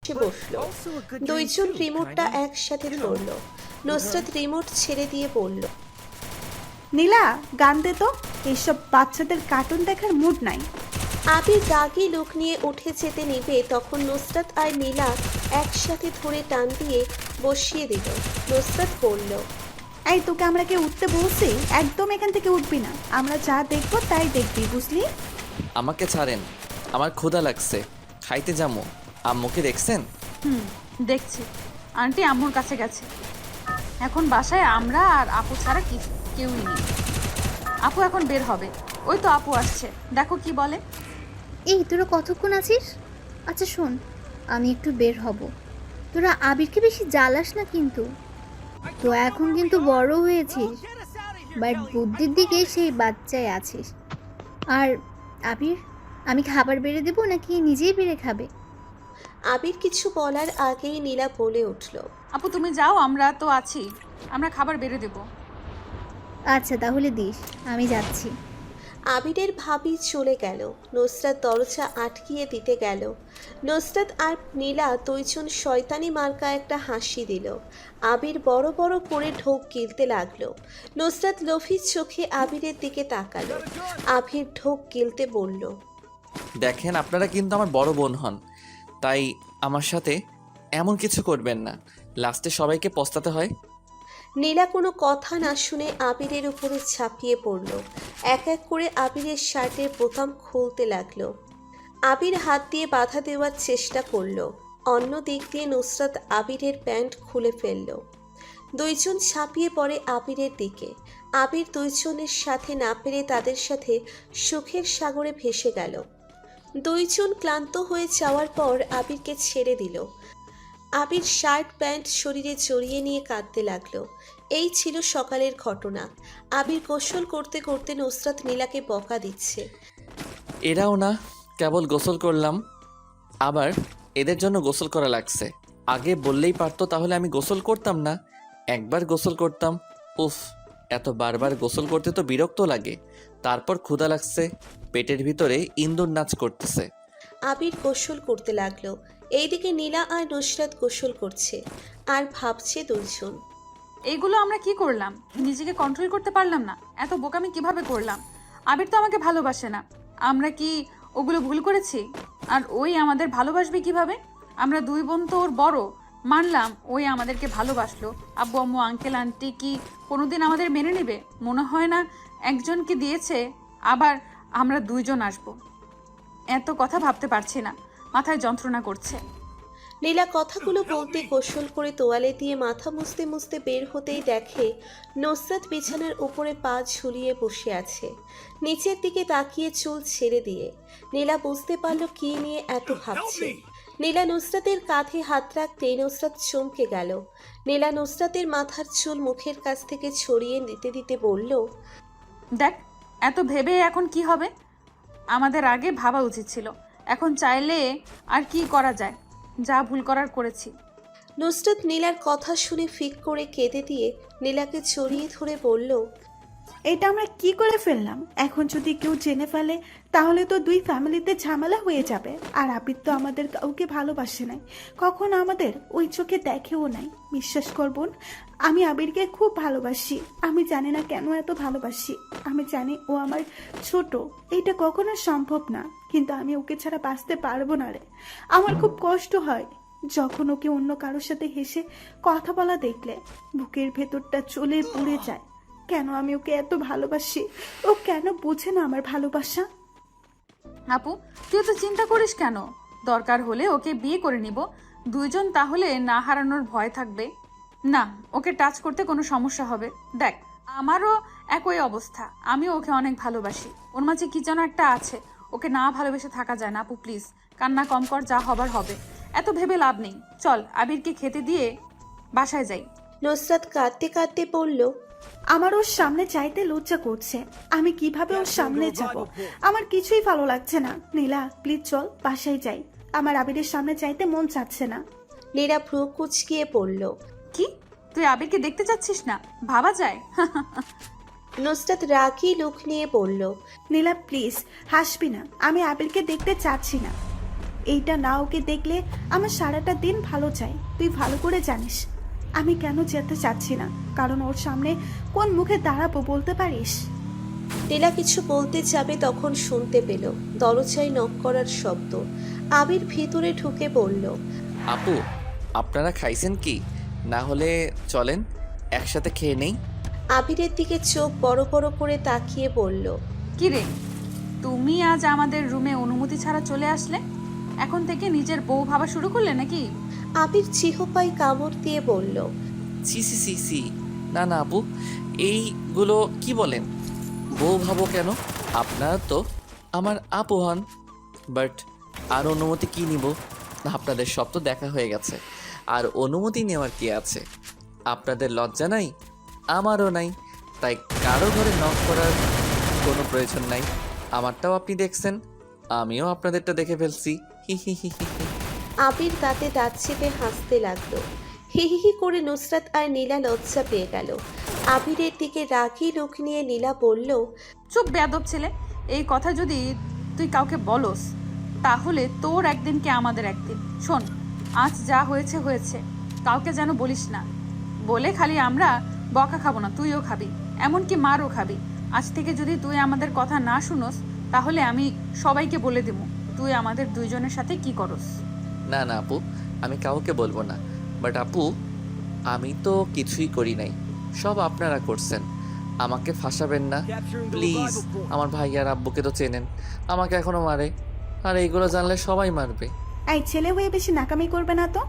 সে বসলো। দুইজন রিমোটটা একসাথে ধরলো। নুসরাত রিমোট ছেড়ে দিয়ে বলল, নীলা, গান দে তো। এইসব বাচ্চাদের কার্টুন দেখার মুড নাই। আবির রাগী লোক নিয়ে উঠে যেতে নিবে, তখন নুসরাত আর নীলা একসাথে ধরে টান দিয়ে বসিয়ে দিল। নুসরাত বলল, এই, তোকে আমরা কি উঠতে বলছি? একদম এখান থেকে উঠবি না। আমরা যা দেখবো তাই দেখবি, বুঝলি? আমাকে ছাড়েন, আমার ক্ষুধা লাগছে, খাইতে যামু। আম্মুকে দেখছেন? দেখছি। আন্টি আম্মুর কাছে গেছে। এখন বাসায় আমরা আর আপু ছাড়া কেউই নেই। আপু এখন বের হবে। ওই তো আপু আসছে, দেখো কি বলে। এই, তোরা কতক্ষণ আছিস? আচ্ছা শোন, আমি একটু বের হব। তোরা আবিরকে বেশি জ্বালাস না কিন্তু। তো এখন কিন্তু বড় হয়েছিস, বাট বুদ্ধির দিকে সেই বাচ্চায় আছিস। আর আবির, আমি খাবার বেড়ে দেবো নাকি নিজেই বেড়ে খাবে? আবির কিছু বলার আগেই নীলা বলে উঠল, আপু তুমি যাও, আমরা তো আছি, আমরা খাবার বেড়ে দেব। আচ্ছা তাহলে দিস, আমি যাচ্ছি। আবিরের ভাবি চলে গেল। নুসরাত দরজা আটকিয়ে দিতে গেল। নুসরাত আর নীলা দুইজন শয়তানি মার্কা একটা হাসি দিল। আবির বড় বড় করে ঢোক গিলতে লাগলো। নুসরাত লোভীর চোখে আবিরের দিকে তাকালো। আবির ঢোক গিলতে বলল, দেখেন, আপনারা কিন্তু আমার বড় বোন হন, তাই আমার সাথে এমন কিছু করবেন না, লাস্টে সবাইকে পস্তাতে হয়। নীলা কোনো কথা না শুনে আবিরের উপরে ঝাঁপিয়ে পড়ল। এক এক করে আবিরের শার্টের বোতাম খুলতে লাগলো। আবির হাত দিয়ে বাধা দেওয়ার চেষ্টা করলো। অন্য দিক দিয়ে নুসরাত আবিরের প্যান্ট খুলে ফেলল। দুইজন ঝাঁপিয়ে পড়ে আবিরের দিকে। আবির দুইজনের সাথে না পেরে তাদের সাথে সুখের সাগরে ভেসে গেল। দুইজন ক্লান্ত হয়ে যাওয়ার পর আবিরকে ছেড়ে দিল। আবির শার্ট প্যান্ট শরীরে জড়িয়ে নিয়ে কাঁদতে লাগলো। এই ছিল সকালের ঘটনা। আবির গোসল করতে করতে নুসরাত নীলাকে বকা দিচ্ছে। এরাও না, কেবল গোসল করলাম, আবার এদের জন্য গোসল করা লাগছে। আগে বললেই পারতো, তাহলে আমি গোসল করতাম না, একবার গোসল করতাম। উফ, এত বারবার গোসল করতে তো বিরক্ত লাগে। তারপর ক্ষুধা লাগছে, পেটের ভিতরে ইন্দুর নাচ করতেছে। আবির গোসল করতে লাগলো। এইদিকে নীলা আর নুসরাত গোসল করছে আর ভাবছে দুইজন। এইগুলো আমরা কি করলাম? নিজেকে কন্ট্রোল করতে পারলাম না। এত বোকামি কিভাবে করলাম? আবির তো আমাকে ভালোবাসে না। আমরা কি ওগুলো ভুল করেছি? আর ওই আমাদের ভালোবাসবে কিভাবে? আমরা দুই বোন তো ওর বড়। মানলাম ওই আমাদেরকে ভালোবাসলো, আব্বু আম্মু আঙ্কেল আন্টি কি কোনোদিন আমাদের মেনে নেবে? মনে হয় না। একজনকে দিয়েছে, আবার আমরা দুইজন আসবো। এত কথা ভাবতে পারছি না, মাথায় যন্ত্রণা করছে। নীলা কথাগুলো বলতে গোসল করে তোয়ালে দিয়ে মাথা মুছতে মুছতে বের হতেই দেখে নুসরাত বিছানার উপরে পা ঝুলিয়ে বসে আছে, নিচের দিকে তাকিয়ে চুল ছেড়ে দিয়ে। নীলা বুঝতে পারল কি নিয়ে এত ভাবছে। নীলা নুসরাতের কাঁধে হাত রাখতেই নুসরাত চমকে গেল। নীলা নুসরাতের মাথার চুল মুখের কাছ থেকে ছড়িয়ে দিতে দিতে বলল, দেখ, এত ভেবে এখন কি হবে? আমাদের আগে ভাবা উচিত ছিল। এখন চাইলে আর কি করা যায়? যা ভুল করার করেছি। নুসরাত নীলার কথা শুনে ফিক করে কেঁদে দিয়ে নীলাকে জড়িয়ে ধরে বলল, এটা আমরা কি করে ফেললাম? এখন যদি কেউ জেনে ফেলে তাহলে তো দুই ফ্যামিলিতে ঝামেলা হয়ে যাবে। আর আবির তো আমাদের কাউকে ভালোবাসে নাই, কখনো আমাদের ওই চোখে দেখেও নাই। বিশ্বাস করবেন, আমি আবিরকে খুব ভালোবাসি। আমি জানি না কেন এত ভালোবাসি। আমি জানি ও আমার ছোট, এটা কখনো সম্ভব না, কিন্তু আমি ওকে ছাড়া বাঁচতে পারবো না রে। আমার খুব কষ্ট হয় যখন ওকে অন্য কারোর সাথে হেসে কথা বলা দেখলে। বুকের ভেতরটা চলে পুড়ে যায়। কেন আমি ওকে এত ভালোবাসি, ও কেন বোঝে না আমার ভালোবাসা? আপু, তুই তো চিন্তা করিস কেন? দরকার হলে ওকে বিয়ে করে নিব দুইজন, তাহলে না হারানোর ভয় থাকবে না। ওকে টাচ করতে কোনো সমস্যা হবে? দেখ, আমারও একই অবস্থা। আমি ওকে অনেক ভালোবাসি। ওর মাঝে কি যেন একটা আছে। ওকে না ভালোবেসে থাকা যায় না। আপু প্লিজ, কান্না কম কর, যা হবার হবে। এত ভেবে লাভ নেই, চল আবিরকে খেতে দিয়ে বাসায় যাই। নুসরাত কাঁদতে কাঁদতে বলল, আমার ওর সামনে চাইতে লজ্জা করছে। আমি কিভাবে ওর সামনে যাব? আমার কিছুই ভালো লাগছে না। নীলা প্লিজ চল বাসায় যাই। আমার আবিরের সামনে চাইতে মন চাচ্ছে না। নীলা ভ্রু কুচকিয়ে পড়ল। কি, তুই আবিরকে দেখতে চাচ্ছিস না? ভাবা যায়? নুসরাত রাগী লুক নিয়ে বলল, নীলা প্লিজ হাসবি না, আমি আবিরকে দেখতে চাচ্ছি না। এইটা না ওকে দেখলে আমার সারাটা দিন ভালো যায়। তুই ভালো করে জানিস আমি কেন যেতে চাচ্ছি না, কারণ ওর সামনে কোন মুখে দাঁড়াবো বলতে পারিস? নীলা কিছু বলতে যাবে তখন শুনতে পেল দরজায় নক করার শব্দ। আবির ভিতরে ঢুকে বলল, আপু, আপনারা খাইছেন কি? না হলে চলেন একসাথে খেয়ে নেই। আবিরের দিকে চোখ বড় বড় করে তাকিয়ে বলল, কি রে, তুমি আজ আমাদের রুমে অনুমতি ছাড়া চলে আসলে? এখন থেকে নিজের বউ ভাবা শুরু করলে নাকি? আবির চিহ্নপাই কামড় দিয়ে বলল, সি সি সি সি, না না আপু, এইগুলো কি বলেন? বউ ভাবো কেন? আপনারা তো আমার আপু হন। বাট আর অনুমতি কি নিব? আপনাদের সব তো দেখা হয়ে গেছে, আর অনুমতি নেওয়ার কি আছে? আপনাদের লজ্জা নাই, আমারও নাই, তাই কারো ঘরে নক করার কোনো প্রয়োজন নাই। আমারটাও আপনি দেখছেন, আমিও আপনাদেরটা দেখে ফেলছি। হি হি হি হি হি। আবির দাঁতে দাঁত চেপে হাসতে লাগলো। হি হি হি করে নুসরাত আর নীলা লজ্জা পেয়ে গেল। আবিরের দিকে রাগী লোক নিয়ে নীলা বলল, চুপ বেয়াদব ছেলে, এই কথা যদি তুই কাউকে বলস তাহলে তোর একদিন কি আমাদের একদিন। শোন, আজ যা হয়েছে হয়েছে, কাউকে যেন বলিস না। বলে খালি আমরা বকা খাবো না, তুইও খাবি, এমনকি মারও খাবি। আজ থেকে যদি তুই আমাদের কথা না শুনোস তাহলে আমি সবাইকে বলে দেবো তুই আমাদের দুইজনের সাথে কি করস। না না আপু, আমি কাউকে বলবো না। বাট আপু, আমি তো কিছুই করি নাই, সব আপনারা করছেন। আমাকে ফাঁসাবেন না প্লিজ। আমার ভাই আর আব্বুকে তো চেনেন, আমাকে এখনো মারে, আর এইগুলো জানলে সবাই মারবে। এই ছেলে হয়ে বেশি নাকামি করবে না তো।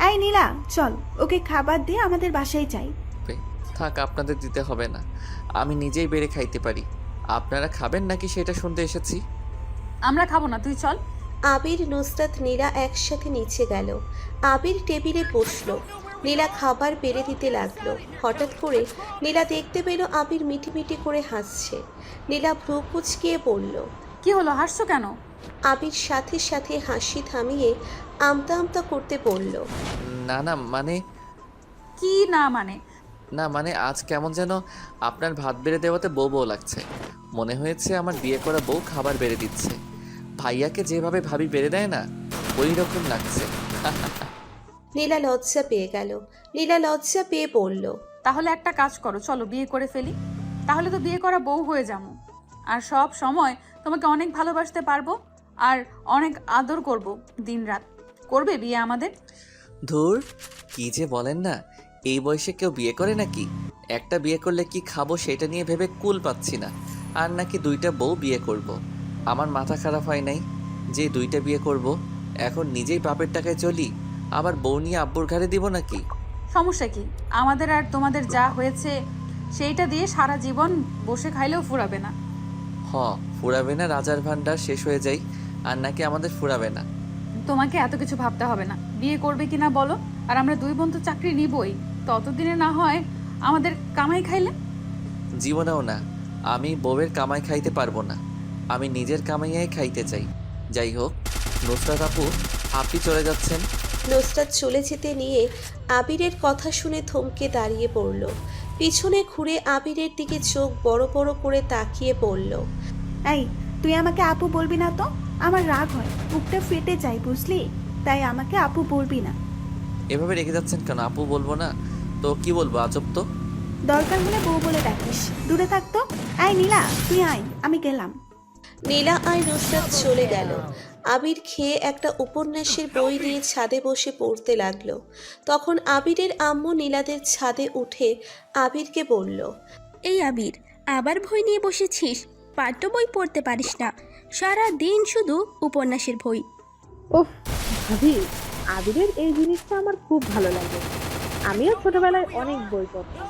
এই নীলা, চল ওকে খাবার দিয়ে আমাদের বাসায় যাই। থাক, আপনাদের দিতে হবে না, আমি নিজেই বেড়ে খাইতে পারি। আপনারা খাবেন নাকি সেটা শুনতে এসেছি। আমরা খাবো না, তুই চল। আবির, নুসরাত, নীলা একসাথে নিচে গেল। আবির টেবিলে বসলো, নীলা খাবার বেড়ে দিতে লাগলো। হঠাৎ করে নীলা দেখতে পেল আবির মিটিমিটি করে হাসছে। নীলা ভ্রু কুঁচকিয়ে বলল, কি হলো, হাসছো কেন? আবির সাথে সাথে হাসি থামিয়ে আমতা আমতা করতে বলল, না না মানে, কি না মানে? না মানে আজ কেমন যেন আপনার ভাত বেড়ে দেওয়াতে বউ বউ লাগছে। মনে হয়েছে আমার বিয়ে করা বউ খাবার বেড়ে দিচ্ছে। ভাইয়াকে যেভাবে ভাবি বেড়ে দেয় না, ওই রকম লাগছে। নীলা লজ্জা পেয়ে গেল। নীলা লজ্জা পেয়ে বলল, তাহলে একটা কাজ করো, চলো বিয়ে করে ফেলি, তাহলে তো বিয়ে করা বউ হয়ে যাবো, আর সব সময় তোমাকে অনেক ভালোবাসতে পারবো আর অনেক আদর করব দিনরাত। করবে বিয়ে আমাদের? ধুর, কি যে বলেন না, এই বয়সে কেউ বিয়ে করে নাকি? একটা বিয়ে করলে কি খাবো সেটা নিয়ে ভেবে কুল পাচ্ছি না, আর নাকি দুইটা বউ বিয়ে করব। আমার মাথা খারাপ হয় নাই যে দুইটা বিয়ে করব। এখন নিজেই বাপের টাকায় চলি, আবার বউ নিয়ে আব্বুর ঘাড়ে দিব নাকি? সমস্যা কি? আমাদের আর তোমাদের যা হয়েছে সেইটা দিয়ে সারা জীবন বসে খাইলেও ফুরাবে না। ফুরাবে না, রাজার ভান্ডার শেষ হয়ে যাই, আর নাকি আমাদের ফুরাবে না। তোমাকে এত কিছু ভাবতে হবে না, বিয়ে করবে কিনা বলো, আর আমরা দুই বোন তো চাকরি নিবই, ততদিনে না হয় আমাদের কামাই খাইলে। জীবনেও না, আমি বউয়ের কামাই খাইতে পারবো না, আমি নিজের কামাইয়াই খাইতে চাই। যাই হোক, নুসরাত আপু, আপনি চলে যাচ্ছেন? নুসরাত চলে যেতে নিয়ে আবিরের কথা শুনে থমকে দাঁড়িয়ে পড়ল। পিছনে ঘুরে আবিরের দিকে চোখ বড় বড় করে তাকিয়ে বলল, এই, তুই আমাকে আপু বলবি না তো? আমার রাগ হয়, বুকটা ফেটে যায় বুঝলি, তাই আমাকে আপু বলবি না। এভাবে রেখে যাচ্ছেন কেন? আপু বলবো না তো কি বলবো? আজব তো। দরকার হলে বউ বলে ডাকিস, দূরে থাকতো। এই নীলা, তুই আয়, আমি গেলাম। নীলা আর নুসরাত চলে গেল। আবির খেয়ে একটা উপন্যাসের বই নিয়ে ছাদে বসে পড়তে লাগলো। তখন আবিরের আম্মু নীলাদের ছাদে উঠে আবিরকে বলল, এই আবির, আবার বই নিয়ে বসেছিস? পাঠ্য বই পড়তে পারিস না, সারা দিন শুধু উপন্যাসের বই। ওহ ভাবি, আবিরের এই জিনিসটা আমার খুব ভালো লাগে। আমিও ছোটবেলায় অনেক বই পড়তাম,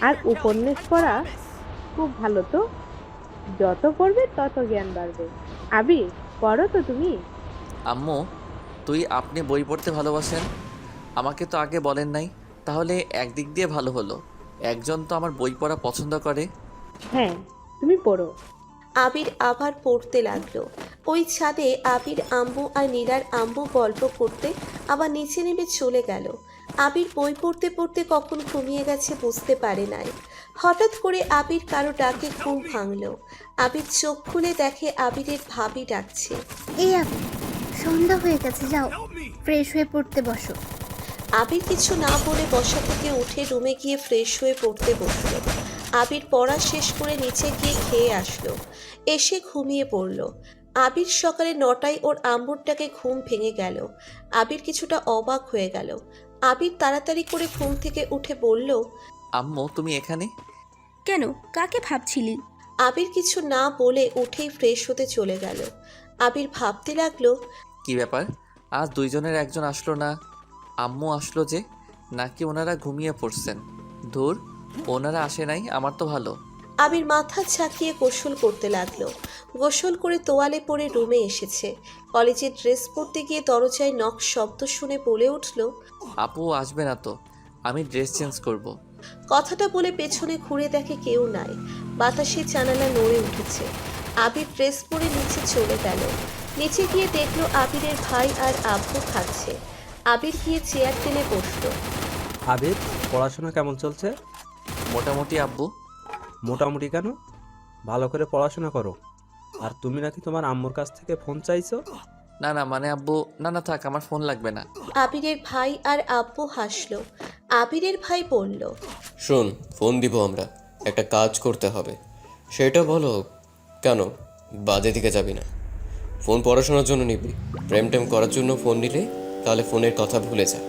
আর উপন্যাস পড়া খুব ভালো। তো যত পড়বে তত জ্ঞান বাড়বে। আবির, পড়ো তো তুমি। আম্মু, আপনি বই পড়তে ভালোবাসেন? আমাকে তো আগে বলেন নাই। তাহলে একদিক দিয়ে ভালো হলো, একজন তো আমার বই পড়া পছন্দ করে। হ্যাঁ, তুমি পড়ো। আবির আবার পড়তে লাগলো। ওই ছাদে আবির আম্মু আর নীলার আম্মু গল্প করতে আবার নিচে নেমে চলে গেল। আবির বই পড়তে পড়তে কখন ঘুমিয়ে গেছে বুঝতে পারে নাই। হঠাৎ করে আবির কারো ডাকে ঘুম ভাঙল। আবির চোখ খুলে দেখে আবিরের ভাবি ডাকছে। এই আবির, সন্ধ্যা হয়ে গেছে, যাও ফ্রেশ হয়ে পড়তে বসো। আবির কিছু না বলে বসা থেকে উঠে রুমে গিয়ে ফ্রেশ হয়ে পড়তে বসলো। আবির পড়া শেষ করে নিচে গিয়ে খেয়ে আসলো, এসে ঘুমিয়ে পড়লো। আবির সকালে 9টায় ওর আম্মুরটাকে ঘুম ভেঙে গেল। আবির কিছুটা অবাক হয়ে গেল। আবির তাড়াতাড়ি করে ঘুম থেকে উঠে বলল, আম্মু তুমি এখানে? কেন, কাকে ভাবছিলি? আবির কিছু না বলে উঠেই ফ্রেশ হতে চলে গেল। আবির ভাবতে লাগলো, কি ব্যাপার, আজ দুইজনের একজন আসলো না? আম্মু আসলো যে, নাকি ওনারা ঘুমিয়ে পড়ছেন? ধুর, ওনারা আসে নাই, আমার তো ভালো। আবির মাথা ঝাঁকিয়ে গোসল করতে লাগলো। গোসল করে তোয়ালে পরে রুমে এসেছে। কলেজের ড্রেস পরতে গিয়ে দরজায় নক শব্দ শুনে বলে উঠল, আপু আসবে না তো, আমি ড্রেস চেঞ্জ করব। কথাটা বলে পেছনে ঘুরে দেখে কেউ নাই। বাতাসে জানালা নড়ে উঠেছে। আবির ড্রেস পরে নিচে চলে গেল। নিচে গিয়ে দেখলো আবিরের ভাই আর আব্বু খাচ্ছে। আবির গিয়ে চেয়ার টেনে বসলো। আবির, পড়াশোনা কেমন চলছে? মোটামুটি আব্বু। মোটামুটি কেন? ভালো করে পড়াশোনা করো। আর তুমি নাকি তোমার আম্মুর কাছ থেকে ফোন চাইছো? না না মানে আব্বু, না না থাক, আমার ফোন লাগবে না। আবিরের ভাই আর আব্বু হাসলো। আবিরের ভাই বলল, শোন, ফোন দিব আমরা, একটা কাজ করতে হবে। সেটা বলো কেন, বাজে দিকে যাবি না। ফোন পড়াশোনার জন্য নিবি, প্রেম টেম করার জন্য ফোন নিলে তাহলে ফোনের কথা ভুলে যা।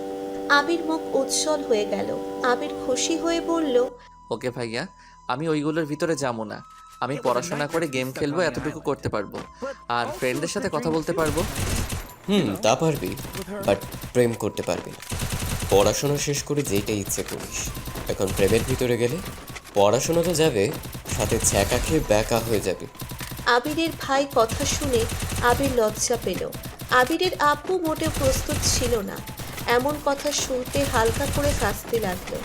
আবির মুখ উজ্জ্বল হয়ে গেল। আবির খুশি হয়ে বলল, ওকে ভাইয়া, আমি ওইগুলোর ভিতরে যাবো না। আমি পড়াশোনা করে গেম খেলবো, এতটুকু করতে পারবো। আর ফ্রেন্ডদের সাথে কথা বলতে পারবো। তা পারবি, বাট প্রেম করতে পারবি না। পড়াশোনা শেষ করে যেইটা ইচ্ছে করিস। এখন প্রেমের ভিতরে গেলে পড়াশোনা তো যাবে, সাথে ছ্যাঁকা খেয়ে ব্যাকা হয়ে যাবে। আবিরের ভাই কথা শুনে আবির লজ্জা পেল। আবিরের আব্বু মোটেও প্রস্তুত ছিল না। এমন কথা শুনতে হালকা করে কাঁদতে লাগলো।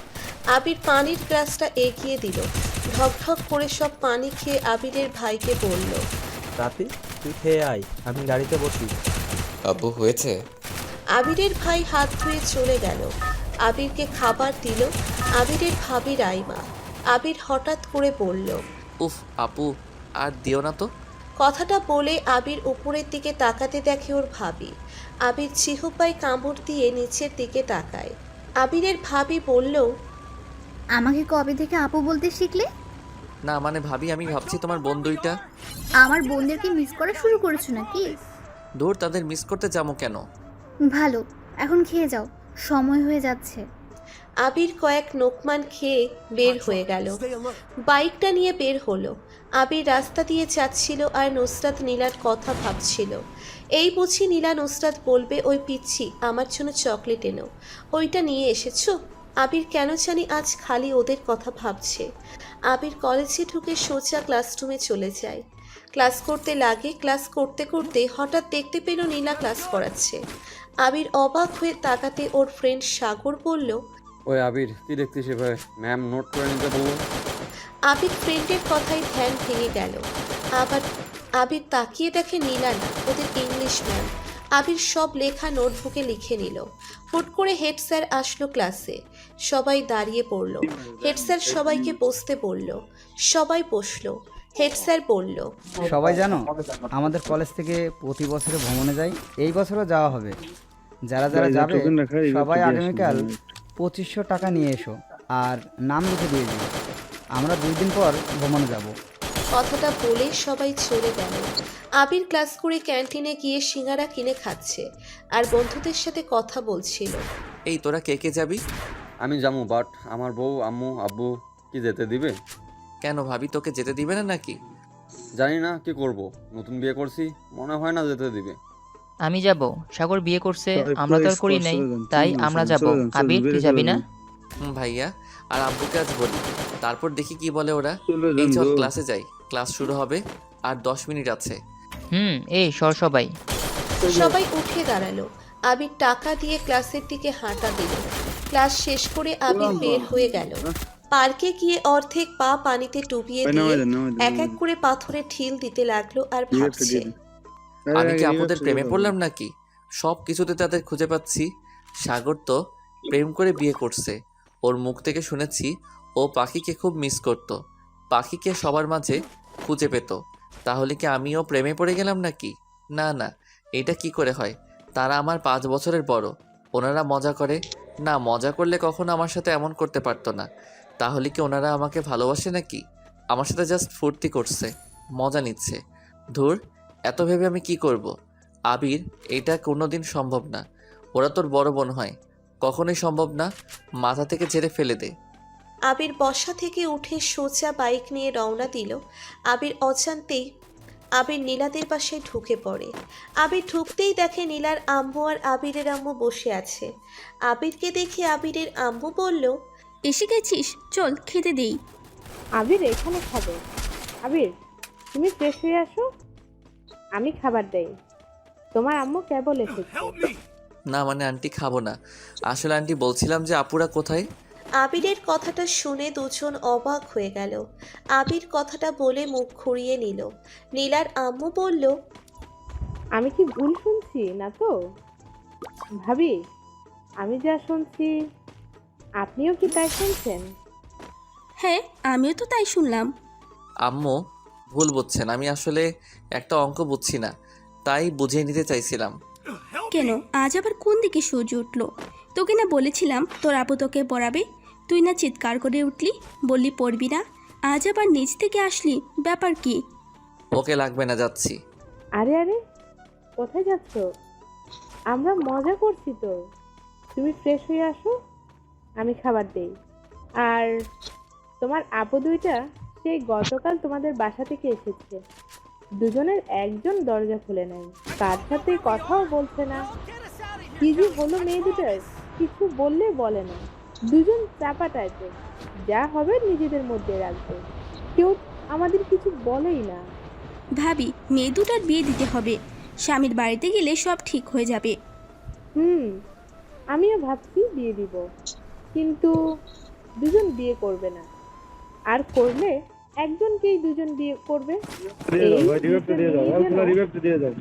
আবির পানির গ্লাসটা এগিয়ে দিল। ঢকঢক করে সব পানি খেয়ে আবিরের ভাইকে বলল, রাতি, তুই খেয়ে আয়, আমি গাড়িতে বসি। আব্বু হয়েছে? আবিরের ভাই হাত ধুয়ে চলে গেল। আবিরকে খাবার দিল আবিরের ভাবি রাইমা। আবির হঠাৎ করে বলল, উফ আপু, আর দিও না তো। কথাটা বলে আবির উপরের দিকে তাকাতে দেখে ওর ভাবি। আবির চিহুপায় কামড় দিয়ে নিচের দিকে তাকায়। আবিরের ভাবি বলল, আমাকে কবে থেকে আপু বলতে শিখলে? না মানে ভাবি, আমি ভাবছি তোমার বোন দুইটা। আমার বোনদেরকে মিস করা শুরু করেছো নাকি? দূর, তাদের মিস করতে যাবো কেন? ভালো, এখন খেয়ে যাও, সময় হয়ে যাচ্ছে। আবির কয়েক নোকমান খেয়ে বের হয়ে গেল। বাইকটা নিয়ে বের হলো। আবির রাস্তা দিয়ে যাচ্ছিল আর নুসরাত নীলার কথা ভাবছিল। এই বুঝি নীলা নুসরাত বলবে, ওই পিচ্ছি আমার জন্য চকলেট এনো, ওইটা নিয়ে এসেছো। আবির কেন জানি আজ খালি ওদের কথা ভাবছে। আবির কলেজে ঢুকে সোজা ক্লাসরুমে চলে যায়। ক্লাস করতে লাগে। ক্লাস করতে করতে হঠাৎ দেখতে পেল নীলা ক্লাস করাচ্ছে। আবির অবাক হয়ে তাকাতে ওর ফ্রেন্ড সাগর বলল, ওই আবির, কি দেখছিস এভাবে? ম্যাম নোট করে নিতে বললো। আবির ফ্রেন্ডের কথায় ধ্যান ভেঙে গেল। আবার আবির তাকিয়ে দেখে নীলা না, ওদের ইংলিশ ম্যাম। আবির সব লেখা নোটবুকে লিখে নিল। হুট করে হেড স্যার আসলো ক্লাসে। সবাই দাঁড়িয়ে পড়ল। হেড স্যার সবাইকে বসতে বলল। সবাই বসলো। হেড স্যার বলল, সবাই জানো, আমাদের কলেজ থেকে প্রতি বছরে ভ্রমণে যাই, এই বছরও যাওয়া হবে। যারা যারা যাবে সবাই আগামীকাল 2500 টাকা নিয়ে এসো আর নাম লিখে দিয়ে দিও। আমরা 2 দিন পর ভ্রমণে যাব। কথাটা বলে সবাই চলে গেল। আবির ক্লাস করে ক্যান্টিনে গিয়ে সিঙ্গারা কিনে খাচ্ছে আর বন্ধুদের সাথে কথা বলছিল। এই তোরা কে কে যাবি? আমি যাবো, বাট আমার বউ, আম্মু, আব্বু কি যেতে দিবে? কেন ভাবি, তোকে যেতে দিবে না নাকি? জানি না, কি করব, নতুন বিয়ে করছি, মনে হয় না যেতে দিবে। আমি যাব, সাগর বিয়ে করছে, আমরা তো আর করি নাই, তাই আমরা যাব। আবির, তুই যাবি না? ভাইয়া আর আব্বুকে আজ বলি, তারপর দেখি কি বলে ওরা। এই চল ক্লাসে যাই, ক্লাস শুরু হবে আর 10 মিনিট আছে। এই সর সবাই। সবাই উঠে দাঁড়ালো। আবির টাকা দিয়ে ক্লাসের দিকে হাঁটা দিল। ক্লাস শেষ করে আবির বের হয়ে গেল। পার্কে গিয়ে অর্ধেক পা পানিতে ডুবিয়ে দিয়ে এক এক করে পাথরে ঢিল দিতে লাগলো আর ভাবছে, আমি কি আপুদের প্রেমে পড়লাম নাকি? সব কিছুতে তাদের খুঁজে পাচ্ছি। সাগর তো প্রেম করে বিয়ে করছে। ওর মুখ থেকে শুনেছি ও পাখিকে খুব মিস করত, পাখিকে সবার মাঝে খুঁজে পেত। তাহলে কি আমিও প্রেমে পড়ে গেলাম নাকি? না না, এটা কি করে হয়? তারা আমার 5 বছরের বড়। ওনারা মজা করে? না, মজা করলে কখনো আমার সাথে এমন করতে পারতো না। তাহলে কি ওনারা আমাকে ভালোবাসে নাকি? আমার সাথে জাস্ট ফুর্তি করছে, মজা নিচ্ছে। ধুর, এত ভেবে আমি কি করব? আবির, এটা কোনোদিন সম্ভব না। ওরা তোর বড় বোন হয়, কখনোই সম্ভব না। মাথা থেকে ঝেড়ে ফেলে দে। আবির বসা থেকে উঠে সোজা বাইক নিয়ে রওনা দিল। আবির অজান্তেই আবির নীলাদের বাসায় ঢুকে পড়ে। আবির ঢুকতেই দেখে নীলার আম্মু আর আবিরের আম্মু বসে আছে। আবিরকে দেখে আবিরের আম্মু বলল, এসে গেছিস, চল খেতে দেই। আবির এখানে খাবে। আবির, তুমি ফ্রেশ হয়ে আসো, আমি খাবার দেই। তোমার আম্মু কেবল এসেছে। না মানে আন্টি, খাবো না। আসলে আন্টি, বলছিলাম যে আপুরা কোথায়? আবিরের কথাটা শুনে দুজন অবাক হয়ে গেল। আবির কথাটা বলে মুখ ঘুরিয়ে নিল। নীলার আম্মু বলল, আমি কি ভুল শুনছি না তো? ভাবি, আমি যা শুনছি আপনিও কি তাই শুনছেন? হ্যাঁ, আমিও তো তাই শুনলাম। আম্মু ভুল বুঝছেন, আমি আসলে একটা অঙ্ক বুঝছি না, তাই বুঝিয়ে নিতে চাইছিলাম। কেন, আজ আবার কোন দিকে সূর্য উঠলো? তোকে না বলেছিলাম তোর আপু তোকে পড়াবে, তুই না চিৎকার করে উঠলি, বললি পড়বি না। আজ আবার নিচ থেকে আসলি, ব্যাপার কি? ওকে, লাগবে না, যাচ্ছি। আরে আরে, কোথায় যাচ্ছ? আমরা মজা করছি তো। তুমি ফ্রেশ হয়ে আসো, আমি খাবার দেই। আর তোমার আপু দুইটা সেই গতকাল তোমাদের বাসা থেকে এসেছে। দুজনের একজন দরজা খুলে নেয়, কার সাথে কথাও বলছে না। কি যে হলো মেয়ে দুটার, কিছু বললে বলে না। দুজন চাপা টাইপের, যা হবে নিজেদের মধ্যে রাখবে, কেউ আমাদের কিছু বলেই না। ভাবি, মেয়ে দুটার বিয়ে দিতে হবে, স্বামীর বাড়িতে গেলে সব ঠিক হয়ে যাবে। আমিও ভাবছি বিয়ে দিব, কিন্তু দুজন বিয়ে করবে না, আর করলে একজনকেই দুজন বিয়ে করবে।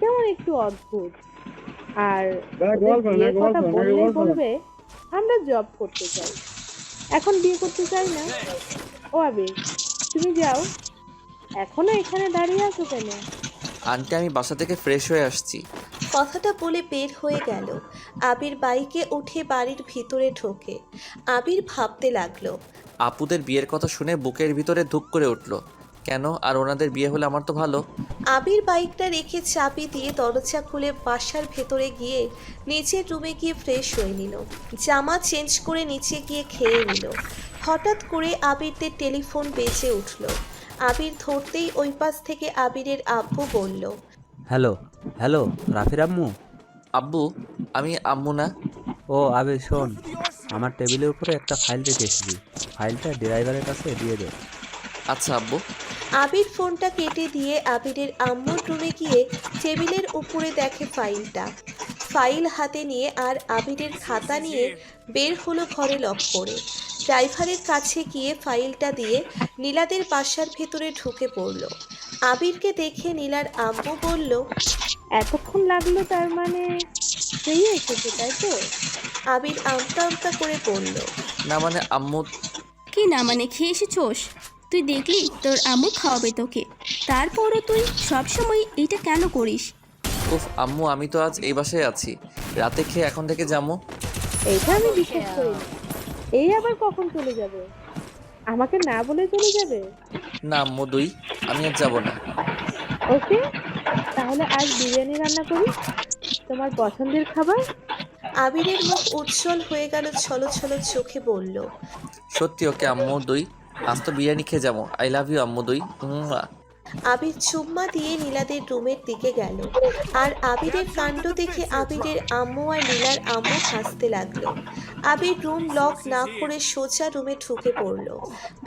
কেমন একটু অদ্ভুত। আর বিয়ের কথা বললে বলবে আমরা জব করতে চাই, এখন বিয়ে করতে চাই না। ও আবির, তুমি যাও, এখনো এখানে দাঁড়িয়ে আছো কেন? আন্টি, আমি বাসা থেকে ফ্রেশ হয়ে আসছি। কথাটা বলে বের হয়ে গেল। আবির বাইকে উঠে বাড়ির ভিতরে ঢোকে। আবির ভাবতে লাগলো, আপুদের বিয়ের কথা শুনে বুকের ভিতরে ধুক করে উঠলো। কেন? আর ওনাদের বিয়ে হলে আমার তো ভালো। আবির বাইকটা রেখে চাবি দিয়ে দরজা খুলে বাসার ভেতরে গিয়ে নিচের রুমে গিয়ে ফ্রেশ হয়ে নিল। জামা চেঞ্জ করে নিচে গিয়ে খেয়ে নিল। হঠাৎ করে আবিরদের টেলিফোন বেজে উঠল। আবির ধরতেই ওই পাশ থেকে আবিরের আব্বু বলল, হ্যালো হ্যালো, রাফির আম্মু? আব্বু, আমি আম্মু না। ও আবির, শোন, আমার টেবিলের উপরে একটা ফাইল রেখে এসেছি, ফাইলটা ড্রাইভারের কাছে দিয়ে দে। আচ্ছা আব্বু। আবির ফোনটা কেটে দিয়ে আবিরের আম্মুর রুমে গিয়ে টেবিলের উপরে দেখে ফাইলটা। ফাইল হাতে নিয়ে আর আবিরের খাতা নিয়ে বের হলো ঘরে লক করে। ড্রাইভারের কাছে গিয়ে ফাইলটা দিয়ে নীলাদের বাসার ভেতরে ঢুকে পড়ল। আবিরকে দেখে নীলার আম্মু বলল, এতক্ষণ লাগলো, তার মানে সেই এসেছে তাই তো? আবির আমতা আমতা করে বলল, না মানে আম্মু। কি না মানে, খেয়ে এসেছোস? তুই দেখলি তোর আম্মু খাওয়াবে তোকে, তারপরও তুই সবসময় এইটা কেন করিস? উফ আম্মু, আমি তো আজ এই বাসায় আছি, রাতে খেয়ে এখন থেকে যাবো। এইটা আমি বিশ্বাস করি না। এই আবার কখন চলে যাবে? আমাকে না বলে চলে যাবে? না আম্মু, আমি আর যাবো না। ওকে, তাহলে আজ বিরিয়ানি রান্না করি, তোমার পছন্দের খাবার। আবিরের মুখ উজ্জ্বল হয়ে গেল, ছলো ছলো চোখে বলল, সত্যি? ওকে আম্মু, আজ তো বিরিয়ানি খেয়ে যাবো। আই লাভ ইউ আম্মু। আবির চুম্মা দিয়ে নীলাদের রুমের দিকে গেল। আর আবিরের কাণ্ড দেখে আবিরের আম্মু আর নীলার আম্মু হাসতে লাগলো। আবির রুম লক না করে সোজা রুমে ঢুকে পড়ল।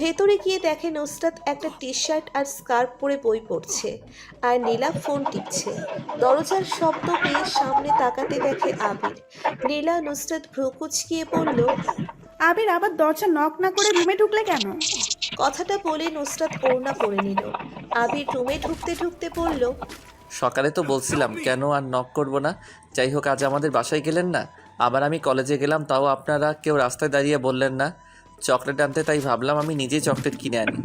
ভেতরে গিয়ে দেখে নুসরাত একটা টি শার্ট আর স্কার্ফ পরে বই পড়ছে, আর নীলা ফোন টিপছে। দরজার শব্দ পেয়ে সামনে তাকাতে দেখে আবির। নীলা নুসরাত ভ্রু কুঁচকিয়ে বলল, আবির, আবার দরজা নক না করে রুমে ঢুকলে কেন? কথাটা বলে নুসরাত ওড়না পরে নিল। আবির রুমে ঢুকতে ঢুকতে বলল, সকালে তো বলছিলাম কেন আর নক করব না। যাই হোক, আজ আমাদের বাসায় গেলেন না, আবার আমি কলেজে গেলাম, তাও আপনারা কেউ রাস্তায় দাঁড়িয়ে বললেন না চকলেট আনতে, তাই ভাবলাম আমি নিজেই চকলেট কিনে আনি।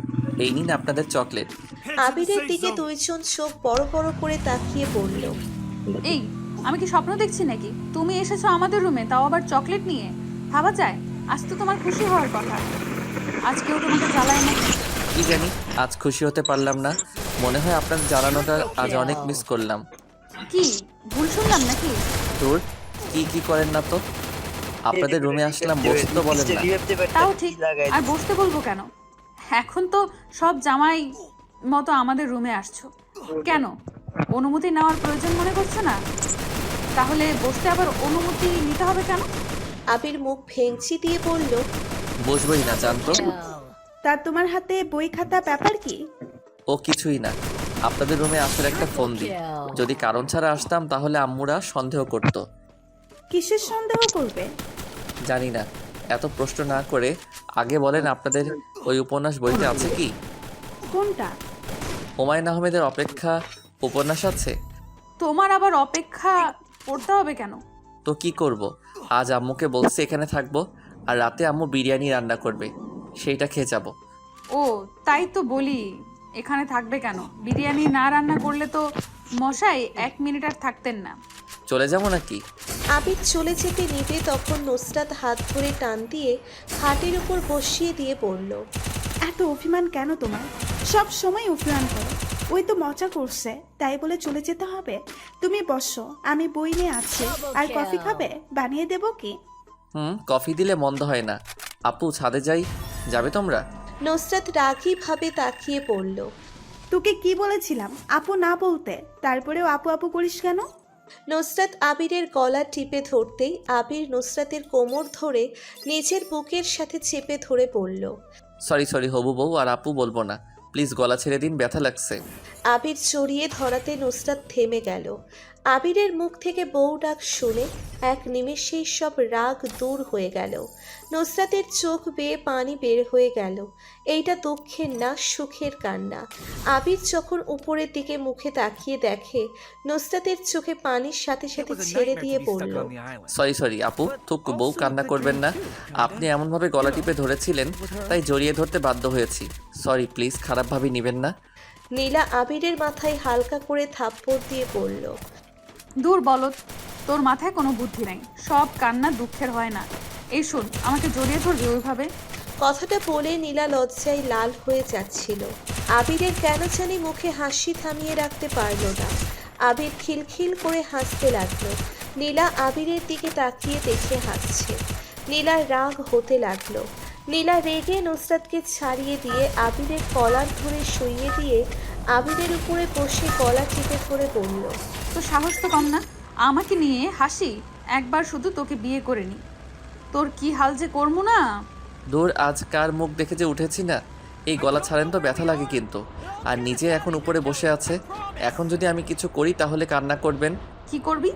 এই নিন আপনাদের চকলেট। আবিরের দিকে দুইজন চোখ বড় বড় করে তাকিয়ে বলল, এই আমি কি স্বপ্ন দেখছি নাকি? তুমি এসেছো আমাদের রুমে, তাও আবার চকলেট নিয়ে। ভাবা যায়? আজ তো তোমার খুশি হওয়ার কথা। আজ কেউ তোমাকে জ্বালায় নাকি? কি জানি আজ খুশি হতে পারলাম না। মনে হয় আপনার জ্বালানোটা আজ অনেক মিস করলাম। কি ভুল শুনলাম নাকি? দূর, কি করেন না তো। আপনাদের রুমে আসলাম, বসতে তো বলেন না। তাও ঠিক, আর বসতে বলবো কেন? এখন তো সব জামাই মতো আমাদের রুমে আসছো। কেন অনুমতি নেওয়ার প্রয়োজন মনে করছো না? তাহলে বসতে আবার অনুমতি নিতে হবে কেন? আবির মুখ ভেঙচি দিয়ে বলল, বসবই না জানতো। তা তোমার হাতে বই খাতা ব্যাপার কি? ও কিছুই না, আপনাদের রুমে আসার একটা ফোন দিই। যদি কারণ ছাড়া আসতাম তাহলে আম্মুরা সন্দেহ করতো। কিসের সন্দেহ করবে? জানি না, এত প্রশ্ন না করে আগে বলেন আপনাদের ওই উপন্যাস বইতে আছে কি? কোনটা? হুমায়ুন আহমেদের অপেক্ষা উপন্যাস আছে? তোমার আবার অপেক্ষা পড়তে হবে কেন? তো কি করব, আজ আম্মুকে বলছি এখানে থাকবো, আর রাতে আম্মু বিরিয়ানি রান্না করবে, সেইটা খেয়ে যাব। ও তাই তো বলি, এখানে থাকবে কেন? বিরিয়ানি না রান্না করলে তো মশাই 1 মিনিট আর থাকতেন না। চলে যাবো নাকি? আবির চলে যেতে নিবে তখন নুসরাত হাত ধরে টান দিয়ে খাটের উপর বসিয়ে দিয়ে বলল, এত অভিমান কেন তোমার? সব সময় অভিমান করো। ওই তো মজা করছে, তাই বলে চলে যেতে হবে? তুমি বসো, আমি বই নিয়ে আছি। আর কফি খাবে? বানিয়ে দেবো কি? কফি দিলে মন্দ হয় না। আপু ছাদে যাই, যাবে তোমরা? নুসরাত রাগীভাবে তাকিয়ে পড়ল। তোকে কি বলেছিলাম আপু না বলতে? তারপরেও আপু আপু করিস কেন? নুসরাত আবিরের গলা টিপে ধরতেই আবির নুসরাতের কোমর ধরে নিজের বুকের সাথে চেপে ধরে বলল, সরি হবু বউ, আর আপু বলবো না, প্লিজ গলা ছেড়ে দিন, ব্যথা লাগছে। আবির জড়িয়ে ধরাতে নুসরাত থেমে গেল। আবিরের মুখ থেকে বউ ডাক শুনে এক নিমেষেই সব রাগ দূর হয়ে গেল। নুসরাতের চোখ বেয়ে পানি বের হয়ে গেল। এইটা দুঃখের না, সুখের কান্না। আবির যখন উপরের দিকে মুখে তাকিয়ে দেখে নুসরাতের চোখে পানির সাথে সাথে ছেড়ে দিয়ে বলল, সরি আপু, থুক বউ, কান্না করবেন না। আপনি এমনভাবে গলা টিপে ধরেছিলেন তাই জড়িয়ে ধরতে বাধ্য হয়েছি। সরি, প্লিজ খারাপভাবে নেবেন না। নীলা আবিরের মাথায় হালকা করে থাপ্পড় দিয়ে বলল, দূর বলদ, তোর মাথায় কোনো বুদ্ধি নাই। সব কান্না দুঃখের হয় না। এই শোন, আমাকে জড়িয়ে ধরবি ওইভাবে? কথাটা বলে নীলা লজ্জায় লাল হয়ে যাচ্ছিল। আবিরের কেন জানি মুখে হাসি থামিয়ে রাখতে পারল না। আবির খিলখিল করে হাসতে লাগলো। নীলা আবিরের দিকে তাকিয়ে দেখে হাসছে। নীলার রাগ হতে লাগলো। নীলা রেগে নুসরাতকে ছাড়িয়ে দিয়ে আবিরের কলার ধরে শুইয়ে দিয়ে আবিরের উপরে বসে গলা টিপে ধরে বলল, তো সাহস তো কম না, আমাকে নিয়ে হাসি। একবার শুধু তোকে বিয়ে করে নি, তোর কি হাল যে করবো না। দূর, আজ কার মুখ দেখে যে উঠেছি না। এই গলা ছাড়েন তো ব্যথা লাগে কিন্তু। আর নিজে এখন উপরে বসে আছে, এখন যদি আমি কিছু করি তাহলে কান্না করবেন। কি করবি?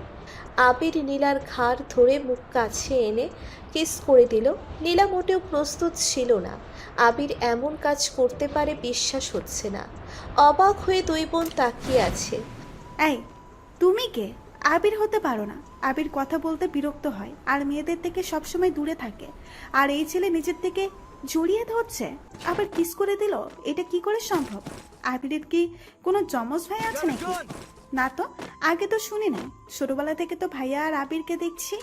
আবির নীলার ঘাড় ধরে মুখ কাছে এনে কিস করে দিল। নীলা মোটেও প্রস্তুত ছিল না। আবির এমন কাজ করতে পারে বিশ্বাস হচ্ছে না। অবাক হয়ে দুই বোন তাকিয়ে আছে। এই তুমি কে? আবির হতে পারো না। আবির কথা বলতে বিরক্ত হয় আর মেয়েদের থেকে সবসময় দূরে থাকে। আর এই ছেলে নিজের থেকে জড়িয়ে ধরছে, আবার কিস করে দিল। এটা কি করে সম্ভব? আবিরের কি কোনো যমজ ভাই আছে নাকি? না তো, আগে তো শুনি নাই। ছোটবেলা থেকে তো ভাইয়া আর আবিরকে দেখছি।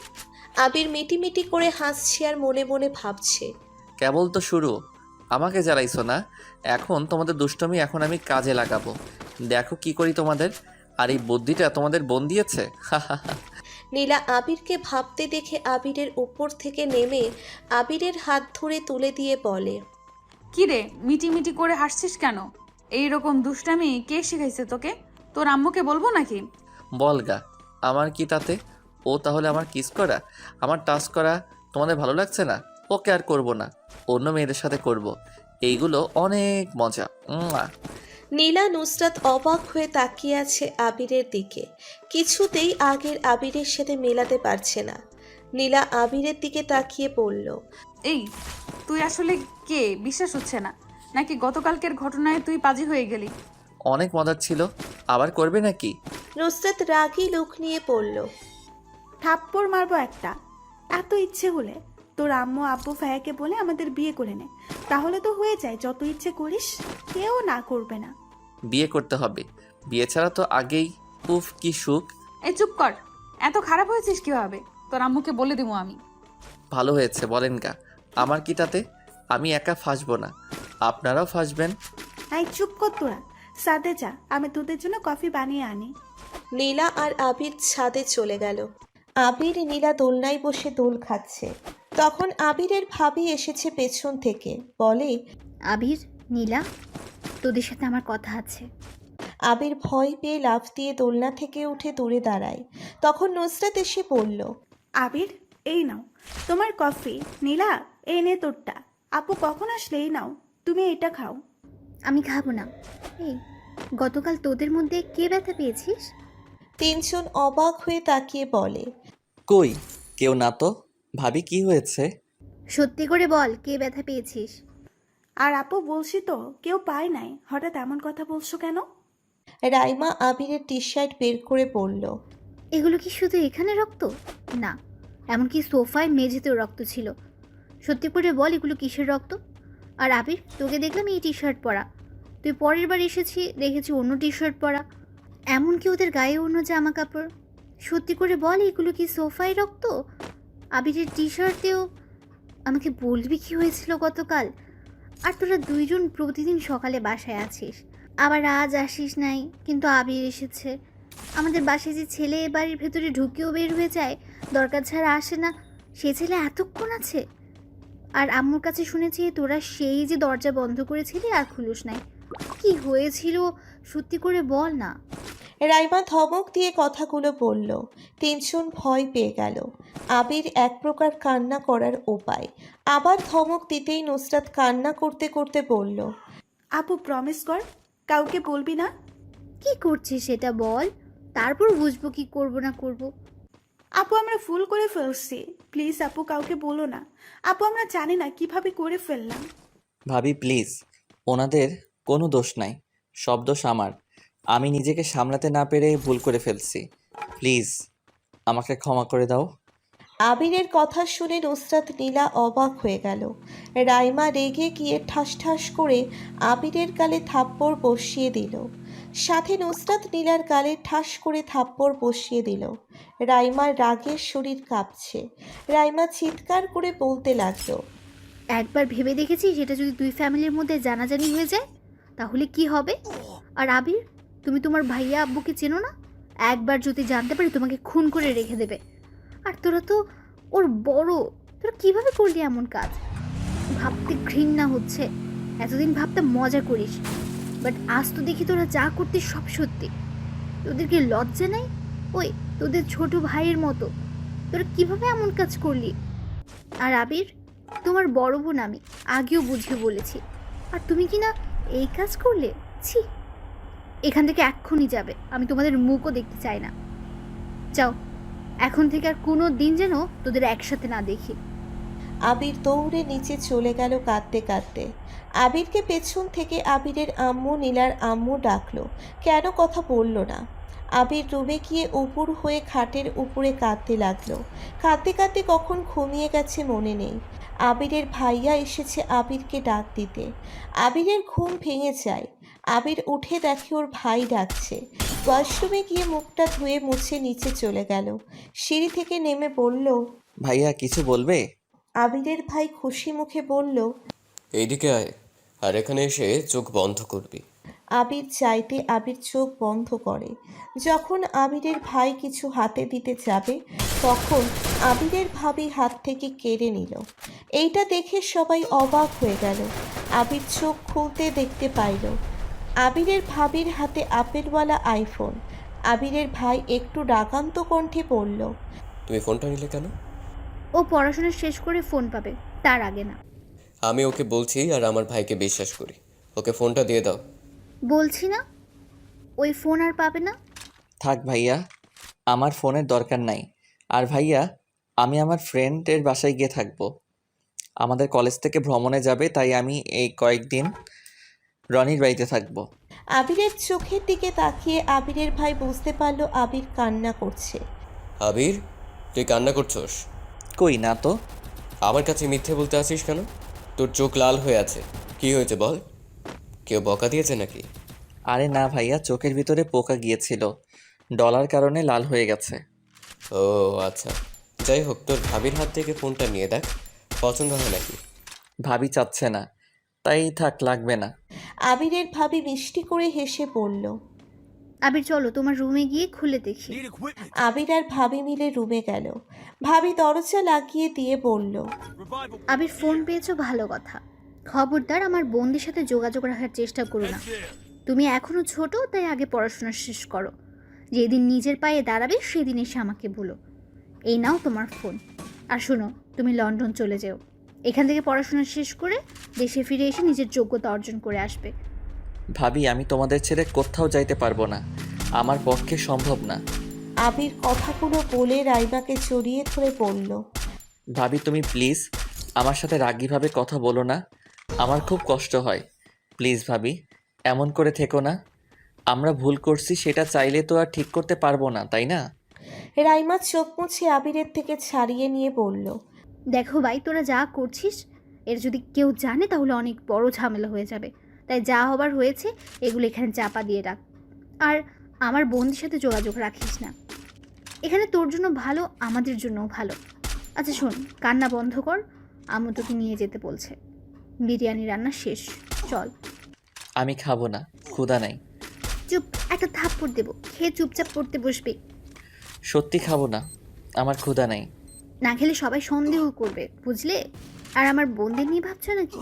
আবির মিটিমিটি করে হাসছে আর মনে মনে ভাবছে, কেবল তো শুরু, আমাকে জ্বালাইছো না। এখন তোমাদের দুষ্টমি এখন আমি কাজে লাগাবো। দেখো কি করি তোমাদের। আর এই বুদ্ধিটা তোমাদের বোন দিয়েছে। নীলা আবিরকে ভাবতে দেখে আবিরের উপর থেকে নেমে আবিরের হাত ধরে তুলে দিয়ে বলে, কি রে, মিটি করে হাসছিস কেন? এইরকম দুষ্টামি কে শিখাইছে তোকে? তোর আম্মুকে বলবো নাকি? বলগা, আমার কি তাতে? ও তাহলে আমার কিস করা, আমার টাচ করা তোমাদের ভালো লাগছে না? ওকে আর করব না, অন্য মেয়েদের সাথে করব। এইগুলো অনেক মজা। নীলা নুসরাত অবাক হয়ে তাকিয়ে আছে আবিরের দিকে। কিছুতেই আগের আবিরের সাথে মেলাতে পারছে না। নীলা আবিরের দিকে তাকিয়ে বলল, এই তুই আসলে কে? বিশ্বাস হচ্ছে না। নাকি গতকালকের ঘটনায় তুই পাজি হয়ে গেলি? অনেক মজার ছিল, আবার করবে নাকি? নুসরাত রাগী লুক নিয়ে পড়ল, থাপ্পড় মারবো একটা। এত ইচ্ছে হলে তোর আম্মু আব্বু ভাইয়াকে বলে আমাদের বিয়ে করে নে, তাহলে তো হয়ে যায়। যত ইচ্ছে করিস, কেউ না করবে না। বিয়ে করতে হবে, বিয়ে ছাড়া তো আগেই। উফ কি সুখ। এই চুপ কর, এত খারাপ হয়েছিস কিভাবে? তোর আম্মুকে বলে দেবো আমি। ভালো হয়েছে বলেন গা, আমার কি তাতে? আমি একা ফাঁসবো না, আপনারাও ফাঁসবেন। এই চুপ কর তোরা, সাদে যা, আমি তোদের জন্য কফি বানিয়ে আনি। নীলা আর আবির ছাদে চলে গেল। আবির নীলা দোলনায় বসে দোল খাচ্ছে। তখন আবিরের ভাবি এসেছে পেছন থেকে, বলে, আবির, নীলা, তোদের সাথে আমার কথা আছে। আবির ভয় পেয়ে লাফ দিয়ে দোলনা থেকে উঠে দূরে দাঁড়ায়। তখন নুসরাত এসে বলল, আবির, এই নাও তোমার কফি। নীলা, এই নে তোরটা। আপু কখন আসলে? এই নাও, তুমি এটা খাও। আমি খাবো না। এই, গতকাল তোদের মধ্যে কে ব্যথা পেয়েছিস? তিনজন অবাক হয়ে তাকিয়ে বলে, কই কেউ না তো। ভাবি কি হয়েছে? সত্যি করে বল, কে ব্যথা পেয়েছিস? আর আপু বলছি তো কেউ পায় নাই, হঠাৎ এমন কথা বলছো কেন? রাইমা আবিরের টি শার্ট বের করে বলল, এগুলো কি শুধু এখানে রক্ত? না, এমনকি সোফায় মেঝেতেও রক্ত ছিল। সত্যি করে বল, এগুলো কিসের রক্ত? আর আবির, তোকে দেখলাম এই টি শার্ট পরা, তুই পরের বার এসেছি দেখেছি অন্য টি শার্ট পরা, এমনকি ওদের গায়ে অন্য জামা কাপড়। সত্যি করে বল, এগুলো কি সোফায় রক্ত? আবিরের টি শার্টেও। আমাকে বলবি কি হয়েছিল গতকাল? আর তোরা দুইজন প্রতিদিন সকালে বাসায় আছিস, আবার আজ আসিস নাই, কিন্তু আবির এসেছে। আমাদের বাসায় যে ছেলে এ বাড়ির ভেতরে ঢুকেও বের হয়ে যায়, দরকার ছাড়া আসে না, সে ছেলে এতক্ষণ আছে। আর আম্মুর কাছে শুনেছি তোরা সেই যে দরজা বন্ধ করেছিলি আর খুলুস নাই। কি হয়েছিল সত্যি করে বল না। রাইমা ধমক দিয়ে কথাগুলো বলল। তিনজন ভয় পেয়ে গেল। আবির এক প্রকার কান্না করার উপায়। আবার ধমক দিতেই নুসরাত কান্না করতে করতে বলল, আপু প্রমিস কর, কাউকে বলবি না। কি করছিস সেটা বল, তারপর বুঝবো কি করব না করব। আপু আমরা ভুল করে ফেলছি, প্লিজ আপু কাউকে বলো না। আপু আমরা জানি না কিভাবে করে ফেললাম। ভাবি প্লিজ, ওনাদের কোনো দোষ নাই, সব দোষ আমার। আমি নিজেকে সামলাতে না পেরে ভুল করে ফেলছি, প্লিজ আমাকে ক্ষমা করে দাও। আবিরের কথা শুনে নুসরাত নীলা অবাক হয়ে গেল। রাইমা রেগে গিয়ে ঠাস ঠাস করে আবিরের গালে থাপ্পড় বসিয়ে দিল। সাথে নুসরাত নীলার গালে ঠাস করে থাপ্পড় বসিয়ে দিল। রাইমার রাগের শরীর কাঁপছে। রাইমা চিৎকার করে বলতে লাগলো, একবার ভেবে দেখেছি সেটা যদি দুই ফ্যামিলির মধ্যে জানাজানি হয়ে যায় তাহলে কি হবে? আর আবির, তুমি তোমার ভাইয়া আব্বুকে চেনো না? একবার যদি জানতে পারি তোমাকে খুন করে রেখে দেবে। আর তোরা তো ওর বড়, তোরা কিভাবে করলি এমন কাজ? ভাবতে ঘৃণা হচ্ছে। এতদিন ভাবতে মজা করিস, বাট আজ তো দেখি তোরা যা করতিস সব সত্যি। তোদের কি লজ্জা নেই? ওই তোদের ছোট ভাইয়ের মতো তোরা কিভাবে এমন কাজ করলি? আর আবির, তোমার বড় বোন আমি আগেও বুঝিয়ে বলেছি, আর তুমি কি না এই কাজ করলে? ছি, এখান থেকে এক্ষুনি যাবে, আমি তোমাদের মুখও দেখতে চাই না। যাও, এখন থেকে আর কোনো দিন যেন তোদের একসাথে না দেখি। আবির দৌড়ে নিচে চলে গেল কাঁদতে কাঁদতে। আবিরকে পেছন থেকে আবিরের আম্মু নীলার আম্মু ডাকলো, কেন কথা বলল না। আবির রুমে গিয়ে উপুর হয়ে খাটের উপরে কাঁদতে লাগলো। কাঁদতে কাঁদতে কখন ঘুমিয়ে গেছে মনে নেই। আবিরের ভাইয়া এসেছে আবিরকে ডাক দিতে। আবিরের ঘুম ভেঙে যায়। আবির উঠে দেখে ওর ভাই ডাকছে। ওয়াশরুমে গিয়ে মুখটা ধুয়ে মুছে নিচে চলে গেল। সিঁড়ি থেকে নেমে বলল, ভাইয়া কিছু বলবে? আবিরের ভাই খুশি মুখে বলল, এইদিকে আয়, আর এখানে এসে চোখ বন্ধ করবি। আবির চাইতে আবির চোখ বন্ধ করে। যখন আবিরের ভাই কিছু হাতে দিতে যাবে তখন আবিরের ভাবি হাত থেকে কেড়ে নিল। এইটা দেখে সবাই অবাক হয়ে গেল। আবির চোখ খুলতে দেখতে পাইল আবিরের ভাবির হাতে আপেলওয়ালা আইফোন। আবিরের ভাই একটু রাগান্ত কণ্ঠে বলল, তুমি ফোনটা নিলে কেন? ও পড়াশোনা শেষ করে ফোন পাবে, তার আগে না। আমি ওকে বলছি আর আমার ভাইকে বিশ্বাস করি, ওকে ফোনটা দিয়ে দাও। বলছি না, ওই ফোন আর পাবে না। থাক ভাইয়া, আমার ফোনের দরকার নাই। আর ভাইয়া, আমি আমার ফ্রেন্ডের বাসায় গিয়ে থাকবো। আমাদের কলেজ থেকে ভ্রমণে যাবে, তাই আমি এই কয়েকদিন রনির বাড়িতে থাকবো। আবিরের চোখের দিকে তাকিয়ে আবিরের ভাই বুঝতে পারল আবির কান্না করছে। আবির, তুই কান্না করছস? কই না তো। আমার কাছে মিথ্যে বলতে আসিস কেন? তোর চোখ লাল হয়ে আছে, কি হয়েছে বল? কেউ বকা দিয়েছে নাকি? আরে না ভাইয়া, চোখের ভিতরে পোকা গিয়েছিল, ডলার কারণে লাল হয়ে গেছে। ও আচ্ছা, যাই হোক, তোর ভাবির হাত থেকে ফোনটা নিয়ে দেখ, পছন্দ হয় নাকি। ভাবি চাচ্ছে না, তাই থাক, লাগবে না। আবিরের ভাবি মিষ্টি করে হেসে বলল। আবির চলো তোমার রুমে গিয়ে খুলে দেখি। আবির আর ভাবি মিলে রুমে গেল। ভাবি দরজা লাগিয়ে দিয়ে বলল। আবির ফোন পেয়েছো ভালো কথা, খবরদার আমার বোনদের সাথে যোগাযোগ রাখার চেষ্টা করো না। তুমি এখনো ছোট, তাই আগে পড়াশোনা শেষ করো। যেদিন নিজের পায়ে দাঁড়াবে সেদিন এসে আমাকে বলো। এই নাও তোমার ফোন। আর শোনো, তুমি লন্ডন চলে যেও। এখান থেকে পড়াশোনা শেষ করে দেশে ফিরে এসে নিজের যোগ্যতা অর্জন করে আসবে। ভাবি, আমি তোমাদের ছেড়ে কোথাও যাইতে পারবো না, আমার পক্ষে সম্ভব না। আবির কথাগুলো বলে রাইমাকে জড়িয়ে ধরে বলল। ভাবি তুমি প্লিজ আমার সাথে রাগীভাবে কথা বলো না, আমার খুব কষ্ট হয়। প্লিজ ভাবি, এমন করে থেকো না। আমরা ভুল করছি সেটা চাইলে তো আর ঠিক করতে পারবো না, তাই না? রাইমা চোখ মুছে আবিরের থেকে ছাড়িয়ে নিয়ে বলল। দেখো ভাই, তোরা যা করছিস এর যদি কেউ জানে তাহলে অনেক বড় ঝামেলা হয়ে যাবে। তাই যা হবার হয়েছে এগুলো এখানে চাপা দিয়ে রাখ। আর আমার বোনদের সাথে যোগাযোগ রাখিস না। এখানে তোর জন্য ভালো, আমাদের জন্যও ভালো। আচ্ছা শোন, কান্না বন্ধ কর, আম্মু তোকে নিয়ে যেতে বলছে। বিরিয়ানি রান্না শেষ, চল। আমি খাবো না, ক্ষুধা নাই। চুপ, একটা থাপ্পড় দেবো, খেয়ে চুপচাপ পড়তে বসবি। সত্যি খাবো না, আমার ক্ষুধা নাই। না খেলে সবাই সন্দেহ করবে, বুঝলে? আর আমার বোনদের নিয়ে ভাবছো নাকি?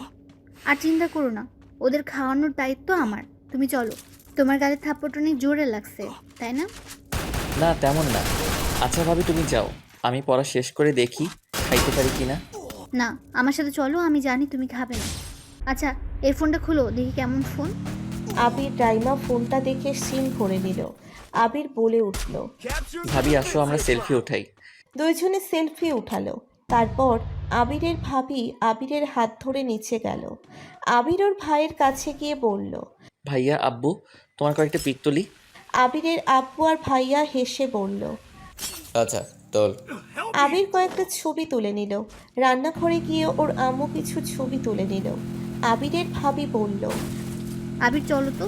আর চিন্তা করো না, ওদের খাওয়ানোর দায়িত্ব আমার। তুমি চলো। তোমার গালে থাপ্পড়টা অনেক জোরে লাগছে, তাই না? না তেমন না। আচ্ছা ভাবি তুমি যাও, আমি পড়া শেষ করে দেখি খাইতে পারি কিনা। না, আমার সাথে চলো, আমি জানি তুমি খাবে না। আচ্ছা, এই ফোনটা খুলো দেখি কেমন ফোন। আবির রাইমা ফোনটা দেখে সিম করে নিল। আবির বলে উঠল। ভাবি আসো আমরা সেলফি উঠাই। দুইজনে সেলফি উঠালো। তারপর আবিরের ভাবি আবিরের হাত ধরে নিচে গেল। আবির ওর ভাইয়ের কাছে গিয়ে বলল। ভাইয়া আব্বু তোমার কয়েকটা পিক তুলি। আবিরের আব্বু আর ভাইয়া হেসে বলল। আচ্ছা তোল। আবির কয়েকটা ছবি তুলে নিল। রান্নাঘরে গিয়ে ওর আম্মু কিছু ছবি তুলে নিল। আবিরের ভাবি বলল। আবির চলো তো।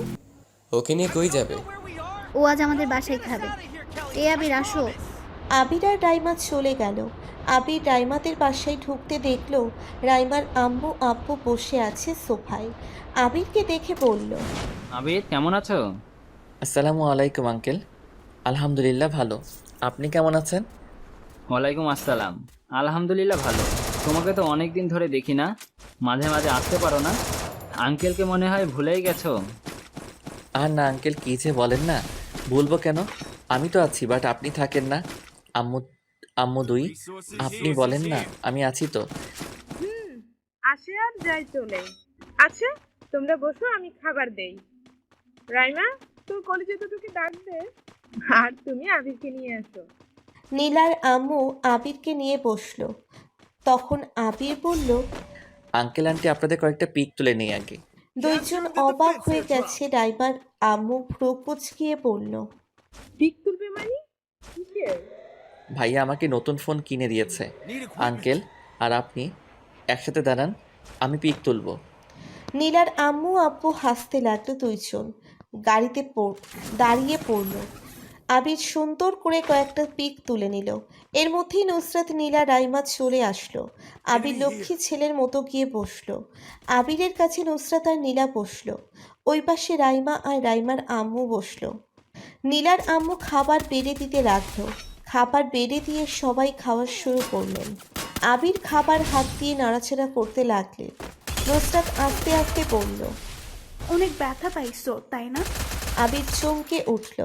ওকে নিয়ে কই যাবে? ও আজ আমাদের বাসায় খাবে। এ আবির আসো। আবির আর রাইমা চলে গেল। আবির রাইমাদের বাসায় ঢুকতে দেখলো রাইমার আম্মু আব্বু বসে আছে সোফায়। আবিরকে দেখে বলল। আবির কেমন আছো? আসসালামু আলাইকুম আঙ্কেল। আলহামদুলিল্লাহ ভালো, আপনি কেমন আছেন? ওয়ালাইকুম আসসালাম। আলহামদুলিল্লাহ ভালো। তোমাকে তো অনেক দিন ধরে দেখি না, মাঝে মাঝে আসতে পারো না? আঙ্কেলকে মনে হয় ভুলেই গেছো। আর না আঙ্কেল, কী যে বলেন না, ভুলবো কেন? আমি তো আছি, বাট আপনি থাকেন না। আম্মু আম্মু দুই, আপনি বলেন না আমি আছি তো। আসে আর যাই চলে। আচ্ছা তোমরা বসো, আমি খাবার দেই। রাইমা, তোর কলেজে তো তোকে ডাকবে, আর তুমি আবিরকে নিয়ে আসো। নীলার আম্মু আবিরকে নিয়ে বসলো। তখন আবির বলল। আঙ্কেল আন্টি আপনাদের কয়েকটা পিক তুলে নিই আগে। দুইজন অবাক হয়ে গেছে। রাইমার আম্মু ভ্রু কুঁচকিয়ে বলল। পিক তুলবে মানে? কিসের? ভাইয়া আমাকে নতুন ফোন কিনে দিয়েছে। আঙ্কেল আর আপনি একসাথে দাঁড়ান, আমি পিক তুলব। নীলার আম্মু আব্বু হাসতে লাগলো। দুইজন গাড়িতে দাঁড়িয়ে পড়ল। আবির সুন্দর করে কয়েকটা পিক তুলে নিল। এর মধ্যেই নুসরাত নীলা রাইমা চলে আসলো। আবির লক্ষ্মী ছেলের মতো গিয়ে বসলো। আবিরের কাছে নুসরাত আর নীলা বসলো। ওই পাশে রাইমা আর রাইমার আম্মু বসলো। নীলার আম্মু খাবার বেড়ে দিতে লাগলো। খাবার বেড়ে দিয়ে সবাই খাওয়া শুরু করলেন। আবির খাবার হাত দিয়ে নাড়াচাড়া করতে লাগলেন। নুসরাত আস্তে আস্তে বলল। অনেক ব্যথা পাইছো তাই না? আবির চমকে উঠল।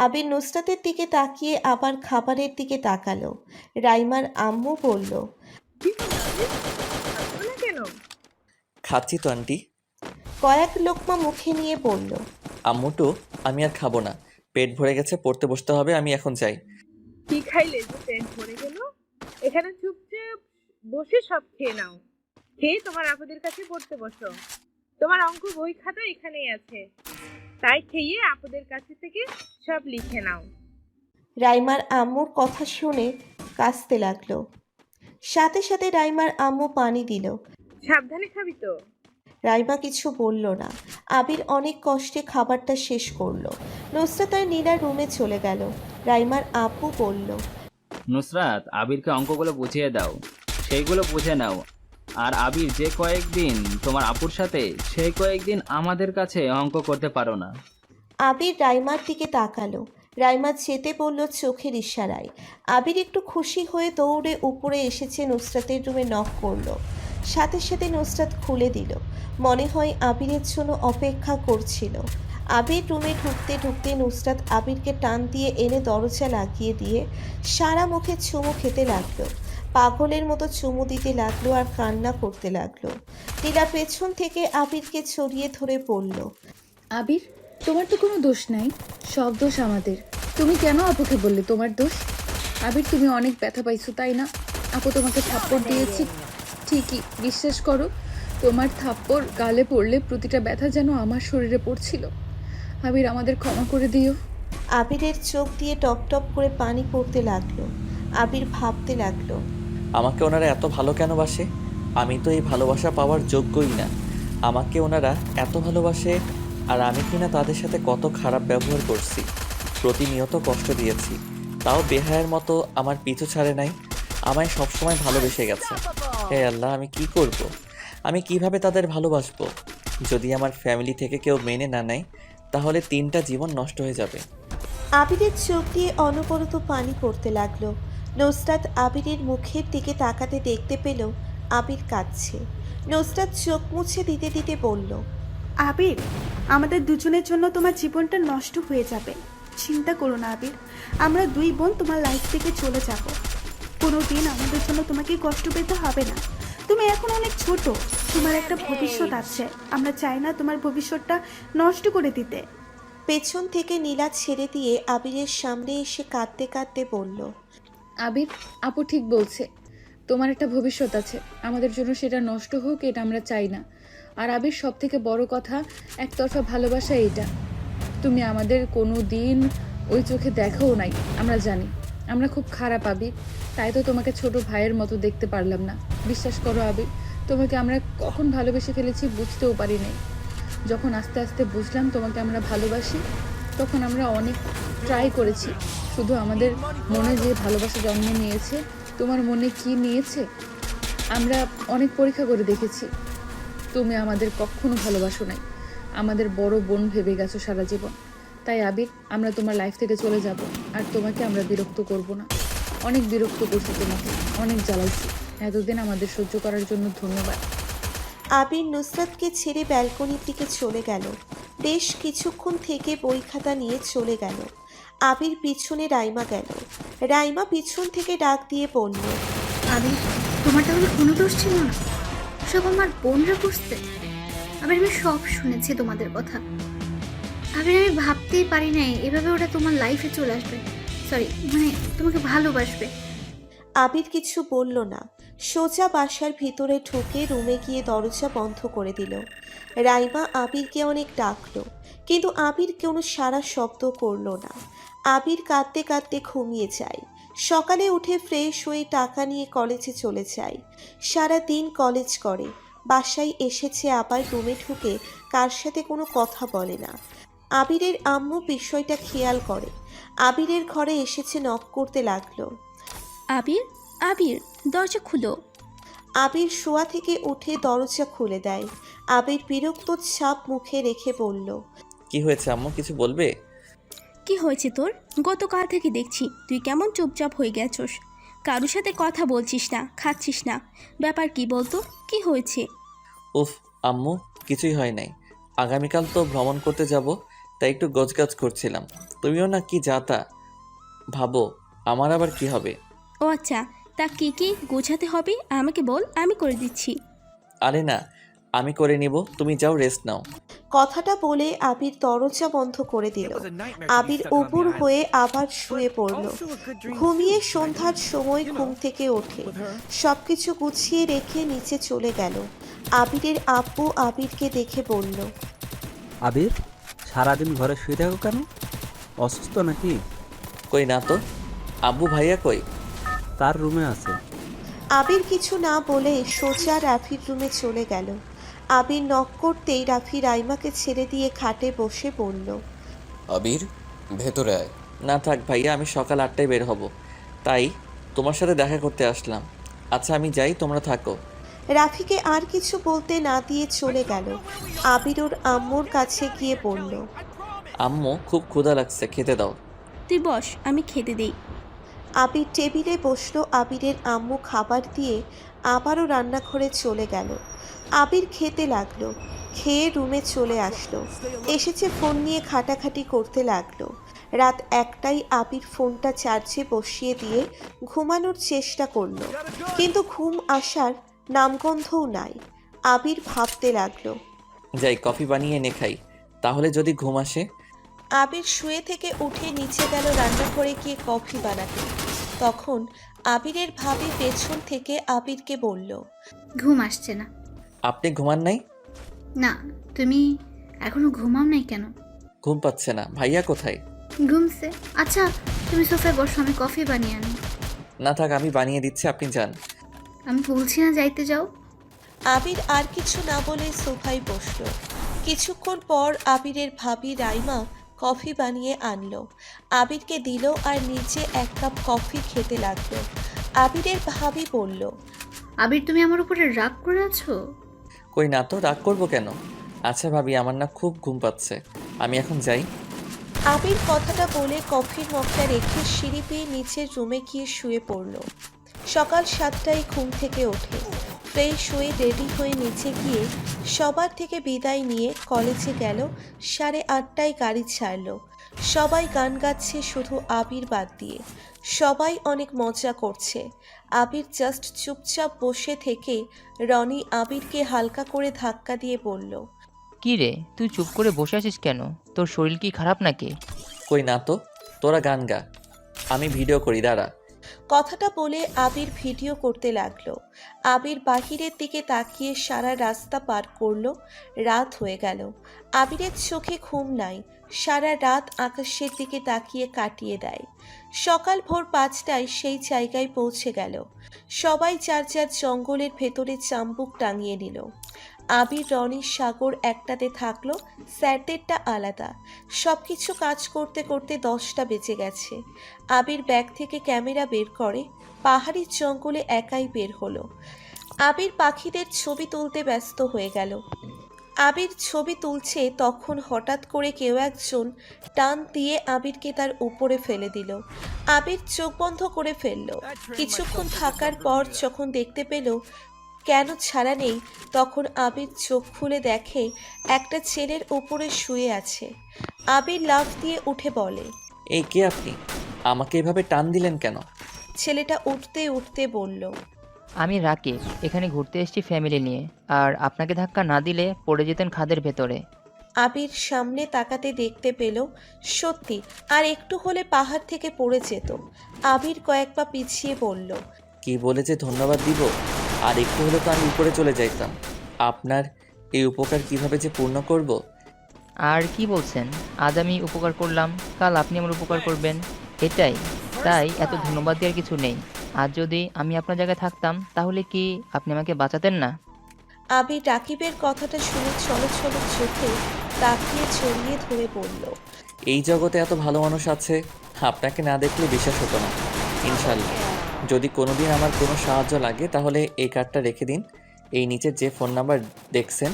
আবির নুসরাতের দিকে তাকিয়ে আবার খাবারের দিকে তাকালো। রাইমার আম্মু বলল। কেন? খাচ্ছি তো আন্টি। কয়েক লোকমা মুখে নিয়ে বলল। আম্মুটু আমি আর খাবো না, পেট ভরে গেছে, পড়তে বসতে হবে, আমি এখন যাই। কি খাইলে যে পেট ভরে গেল? এখানে চুপচাপ বসে সব খেয়ে নাও। খেয়ে তোমার আপুদের কাছে পড়তে বসো। তোমার অঙ্ক বই খাতা এখানেই আছে, তাই খেয়ে আপুদের কাছে থেকে সব লিখে নাও। রাইমার আম্মুর কথা শুনে কাঁদতে লাগলো। সাথে সাথে রাইমার আম্মু পানি দিল। সাবধানে খাবি তো। রাইমা কিছু বলল না। আবির অনেক কষ্টে খাবারটা শেষ করলো। নুসরাত আর নীলা রুমে চলে গেল। রাইমার আব্বু বলল। নুসরাত, আবিরকে অঙ্কগুলো বুঝিয়ে দাও, সেইগুলো বুঝে নাও। আর আবির, যে কয়েকদিন তোমার আপুর সাথে, সেই কয়েকদিন আমাদের কাছে অঙ্ক করতে পারো না। আবির রাইমার দিকে তাকালো। রাইমা যেতে বলল চোখের ইশারায়। আবির একটু খুশি হয়ে দৌড়ে উপরে এসেছে, নুসরাতের রুমে নক করলো। সাথে সাথে নুসরাত খুলে দিল। মনে হয় আবিরের জন্য অপেক্ষা করছিল। আবির রুমে ঢুকতে ঢুকতে নুসরাত আবিরকে টান দিয়ে এনে দরজা লাগিয়ে দিয়ে সারা মুখে চুমু খেতে লাগলো। পাগলের মতো চুমু দিতে লাগলো আর কান্না করতে লাগলো। নীলা পেছন থেকে আবিরকে ছড়িয়ে ধরে বলল, আবির, তোমার তো কোনো দোষ নাই, সব দোষ আমাদের। তুমি কেন আপুকে বললে তোমার দোষ? আবির, তুমি অনেক ব্যথা পাইছো তাই না? আপু তোমাকে থাপ্পড় দিয়েছি ঠিকই, বিশ্বাস করো তোমার থাপ্পড় গালে পড়লে প্রতিটা ব্যথা যেন আমার শরীরে পড়ছিল। আবির, আমাদের ক্ষমা করে দিও। আবিরের চোখ দিয়ে টপ টপ করে পানি পড়তে লাগলো। আবির ভাবতে লাগলো, আমাকে ওনারা এত ভালো কেন বাসে? আমি তো এই ভালোবাসা পাওয়ার যোগ্যই না। আমাকে ওনারা এত ভালোবাসে, আর আমি কিনা তাদের সাথে কত খারাপ ব্যবহার করছি, প্রতিনিয়ত কষ্ট দিয়েছি, তাও বেহায়ের মতো আমার পিছু ছাড়ে নাই, আমায় সবসময় ভালোবেসে গেছে। হে আল্লাহ, আমি কি করব? আমি কিভাবে তাদের ভালোবাসবো? যদি আমার ফ্যামিলি থেকে কেউ মেনে না নেয়, তাহলে 3টা জীবন নষ্ট হয়ে যাবে। আবিরের চোখ দিয়ে অনবরত পানি পড়তে লাগলো। নুসরাত আবিরের মুখের দিকে তাকাতে দেখতে পেল আবির কাঁদছে। নুসরাত চোখ মুছে দিতে দিতে বলল, আবির, আমাদের দুজনের জন্য তোমার জীবনটা নষ্ট হয়ে যাবে। চিন্তা করো না আবির, আমরা দুই বোন তোমার লাইফ থেকে চলে যাব। কোনো দিন আমাদের জন্য তোমাকে কষ্ট পেতে হবে না। তুমি এখন অনেক ছোট, তোমার একটা ভবিষ্যৎ আছে। আমরা চাই না তোমার ভবিষ্যৎটা নষ্ট করে দিতে। পেছন থেকে নীলা ছেড়ে দিয়ে আবিরের সামনে এসে কাঁদতে কাঁদতে বলল, আবির, আপু ঠিক বলছে, তোমার একটা ভবিষ্যৎ আছে, আমাদের জন্য সেটা নষ্ট হোক এটা আমরা চাই না। আর আবির, সব থেকে বড় কথা, একতরফা ভালোবাসা এটা তুমি আমাদের কোনো দিন ওই চোখে দেখাও নাই। আমরা জানি আমরা খুব খারাপ আবির, তাই তো তোমাকে ছোট ভাইয়ের মতো দেখতে পারলাম না। বিশ্বাস করো আবির, তোমাকে আমরা কখন ভালোবেসে ফেলেছি বুঝতেও পারি নাই। যখন আস্তে আস্তে বুঝলাম তোমাকে আমরা ভালোবাসি, তখন আমরা অনেক ট্রাই করেছি। শুধু আমাদের মনে যে ভালোবাসা জন্ম নিয়েছে, তোমার মনে কি নিয়েছে আমরা অনেক পরীক্ষা করে দেখেছি। তুমি আমাদের কখনো ভালোবাসো নাই, আমাদের বড় বোন ভেবে গেছো সারা জীবন। তাই আবির, আমরা তোমার লাইফ থেকে চলে যাব, আর তোমাকে আমরা বিরক্ত করব না। অনেক বিরক্ত করছি তোমাকে, অনেক জ্বালাইছি। এতদিন আমাদের সহ্য করার জন্য ধন্যবাদ। আবির নুসরাতকে ছেড়ে ব্যালকনির দিকে চলে গেল। বেশ কিছুক্ষণ থেকে বই খাতা নিয়ে চলে গেল। আবির পিছনে রাইমা গেল। রাইমা পিছন থেকে ডাক দিয়ে বলল, আবির, তোমার তাহলে কোনো দোষ ছিল না? সব আমার বোনরা করছে। আবির, আমি সব শুনেছি তোমাদের কথা। আবির, আমি ভাবতেই পারি নাই এভাবে ওরা তোমার লাইফে চলে আসবে। সরি, মানে তোমাকে ভালোবাসবে। আবির কিছু বলল না, সোজা বাসার ভিতরে ঢুকে রুমে গিয়ে দরজা বন্ধ করে দিল। রাইমা আবিরকে অনেক ডাকলো, কিন্তু আবির কোনো সারা শব্দ করলো না। আবির কাঁদতে কাঁদতে ঘুমিয়ে যায়। সকালে উঠে ফ্রেশ হয়ে টাকা নিয়ে কলেজে চলে যায়। সারা দিন কলেজ করে, বাসায় এসেছে আবার রুমে ঢুকে কার সাথে কোনো কথা বলে না। আবিরের আম্মু বিষয়টা খেয়াল করে, আবিরের ঘরে এসেছে, নক করতে লাগলো। আবির, আবির, দরজা খুলো। আবির শোয়া থেকে উঠে দরজা খুলে দেয়। আবির বিরক্ত ছাপ মুখে রেখে বলল, কি হয়েছে আম্মু, কিছু বলবে? কি হয়েছে তোর? গতকাল থেকে দেখছি তুই কেমন চুপচাপ হয়ে গেছস, কারোর সাথে কথা বলছিস না, খাচ্ছিস না। ব্যাপার কি বলতো, কি হয়েছে? উফ আম্মু, কিছুই হয় নাই। আগামীকাল তো ভ্রমণ করতে যাব, তাই একটু গোছগাছ করছিলাম। তুমিও না কি যাতা ভাবো, আমার আবার কি হবে? ও আচ্ছা, তা কি কি গোছাতে হবে আমাকে বল, আমি করে দিচ্ছি। আরে না, আমি করে নিব, তুমি যাও, রেস্ট নাও। কথাটা বলে আবির দরজা বন্ধ করে দিল। আবির উপুর হয়ে আবার শুয়ে পড়ল। ঘুমিয়ে সন্ধ্যার সময় ঘুম থেকে ওঠে, সবকিছু গুছিয়ে রেখে নিচে চলে গেল। আবিরের আব্বু আবিরকে দেখে বলল, আবির, সারাদিন ঘরে শুয়ে থাকো কেন? অসুস্থ নাকি? কই না তো। আব্বু ভাইয়া কই? তার রুমে আছে। আবির কিছু না বলে সোজা রাফির রুমে চলে গেল। আবির নক করতেই রাফি রাইমাকে ছেড়ে দিয়ে খাটে বসে বলল, আবির, ভেতরে আয়। না থাক ভাইয়া, আমি সকাল 8টায় বের হব, তাই তোমার সাথে দেখা করতে আসলাম। আচ্ছা আমি যাই, তোমরা থাকো। রাফিকে আর কিছু বলতে না দিয়ে চলে গেল। আবির ওর আম্মুর কাছে গিয়ে বলল, আম্মু খুব ক্ষুধা লাগছে, খেতে দাও। তুই বস, আমি খেতে দিই। আবির টেবিলে বসলো। আবিরের আম্মু খাবার দিয়ে আবারও রান্নাঘরে চলে গেল। আবির খেতে লাগলো। খেয়ে রুমে চলে আসলো। এসেছে ফোন নিয়ে ঘাটাঘাটি করতে লাগলো। রাত 1টায় আবির ফোনটা চার্জে বসিয়ে দিয়ে ঘুমানোর চেষ্টা করলো, কিন্তু ঘুম আসার নামগন্ধও নাই। আবির ভাবতে লাগলো। যাই কফি বানিয়ে এনে খাই, তাহলে যদি ঘুম আসে। আবির শুয়ে থেকে উঠে নিচে গেল রান্নাঘরে গিয়ে কফি বানাতে। তখন আবিরের ভাবি পেছন থেকে আবিরকে বলল, ঘুম আসছে না। আপনি ঘুমান নাই? না, তুমি এখনো ঘুমাও নাই কেন? ঘুম পাচ্ছে না। ভাইয়া কোথায়? ঘুমছে। আচ্ছা, তুমি সোফায় বসো, আমি কফি বানিয়ে আনি। না থাক, আমি বানিয়ে দিচ্ছি, আপনি যান। আমি বলছি না যাইতে যাও। আবির আর কিছু না বলে সোফায় বসলো। কিছুক্ষণ পর আবিরের ভাবি রাইমা কফি বানিয়ে আনলো, আবিরকে দিল আর নিচে 1 কাপ কফি খেতে লাগলো। আবিরের ভাবি বলল, আবির, তুমি আমার উপরে রাগ করে আছো? কই না তো, রাগ করবো কেন? আচ্ছা ভাবি, আমার না খুব ঘুম পাচ্ছে, আমি এখন যাই। আবির কথাটা বলে কফির মগটা রেখে সিঁড়ি পেয়ে নিচের রুমে গিয়ে শুয়ে পড়ল। সকাল 7টায় ঘুম থেকে ওঠে, ফ্রেশ হয়ে রেডি হয়ে নিচে গিয়ে সবার থেকে বিদায় নিয়ে কলেজে গেল। 8:30টায় গাড়ি ছাড়লো। সবাই গান গাচ্ছে, শুধু আবির বাদ দিয়ে। সবাই অনেক মজা করছে। আবির জাস্ট চুপচাপ বসে থেকে রনি আবিরকে হালকা করে ধাক্কা দিয়ে বলল, কি রে, তুই চুপ করে বসে আছিস কেন? তোর শরীর কি খারাপ নাকি? কই না তো, তোরা গান গা, আমি ভিডিও করি, দাঁড়া। কথাটা বলে আবির ভিডিও করতে লাগলো। আবির বাহিরের দিকে তাকিয়ে সারা রাস্তা পার করলো। রাত হয়ে গেল। আবিরের চোখে ঘুম নাই। সারা রাত আকাশের দিকে তাকিয়ে কাটিয়ে দেয়। সকাল ভোর 5টায় সেই জায়গায় পৌঁছে গেল। সবাই যার যার জঙ্গলের ভেতরে চাম্বুক টাঙিয়ে নিল। আবির, রনি, সাগর একটাতে থাকলো, স্যারদেরটা আলাদা। সব কিছু কাজ করতে করতে 10টা বেজে গেছে। আবির ব্যাগ থেকে ক্যামেরা বের করে, পাহাড়ি জঙ্গলে একাই বের হলো। আবির পাখিদের ছবি তুলতে ব্যস্ত হয়ে গেল। আবির ছবি তুলছে, তখন হঠাৎ করে কেউ একজন টান দিয়ে আবিরকে তার উপরে ফেলে দিল। আবির চোখ বন্ধ করে ফেলল। কিছুক্ষণ থাকার পর যখন দেখতে পেল কেন ছাড়া নেই, তখন আবির চোখ খুলে দেখে একটা ছেলের উপরে শুয়ে আছে। আবির লাফ দিয়ে উঠে বলে, এই কে আপনি? আমাকে এভাবে টান দিলেন কেন? ছেলেটা উঠতে উঠতে বলল, আমি রাকিব, এখানে ঘুরতে এসেছি ফ্যামিলি নিয়ে, আর আপনাকে ধাক্কা না দিলে পড়ে যেতেন খাদের ভেতরে। আবির সামনে তাকাতে দেখতে পেল সত্যি আর একটু হলে পাহাড় থেকে পড়ে যেত। আবির কয়েক পা পিছিয়ে বলল, কি বলে যে ধন্যবাদ দিব, আর একটু হলে তো আমি উপরে চলে যাইতাম। আপনার এই উপকার কিভাবে যে পূর্ণ করব। আর কি বলছেন? আজ আমি উপকার করলাম, কাল আপনি আমার উপকার করবেন, এটাই। তাই এত ধন্যবাদ দেওয়ার কিছু নেই। আজ যদি আমি আপনার জায়গায় থাকতাম, তাহলে কি আপনি আমাকে বাঁচাতেন না? আবির রাকিবের কথাটা শুনে ছলো ছলো চোখে তাকিয়ে ছড়িয়ে ধরে বলল, এই জগতে এত ভালো মানুষ আছে, আপনাকে না দেখলে বিশ্বাস হতো না। ইনশাল্লাহ যদি কোনোদিন আমার কোনো সাহায্য লাগে তাহলে এই কার্ডটা রেখে দিন। এই নিচে যে ফোন নাম্বার দেখছেন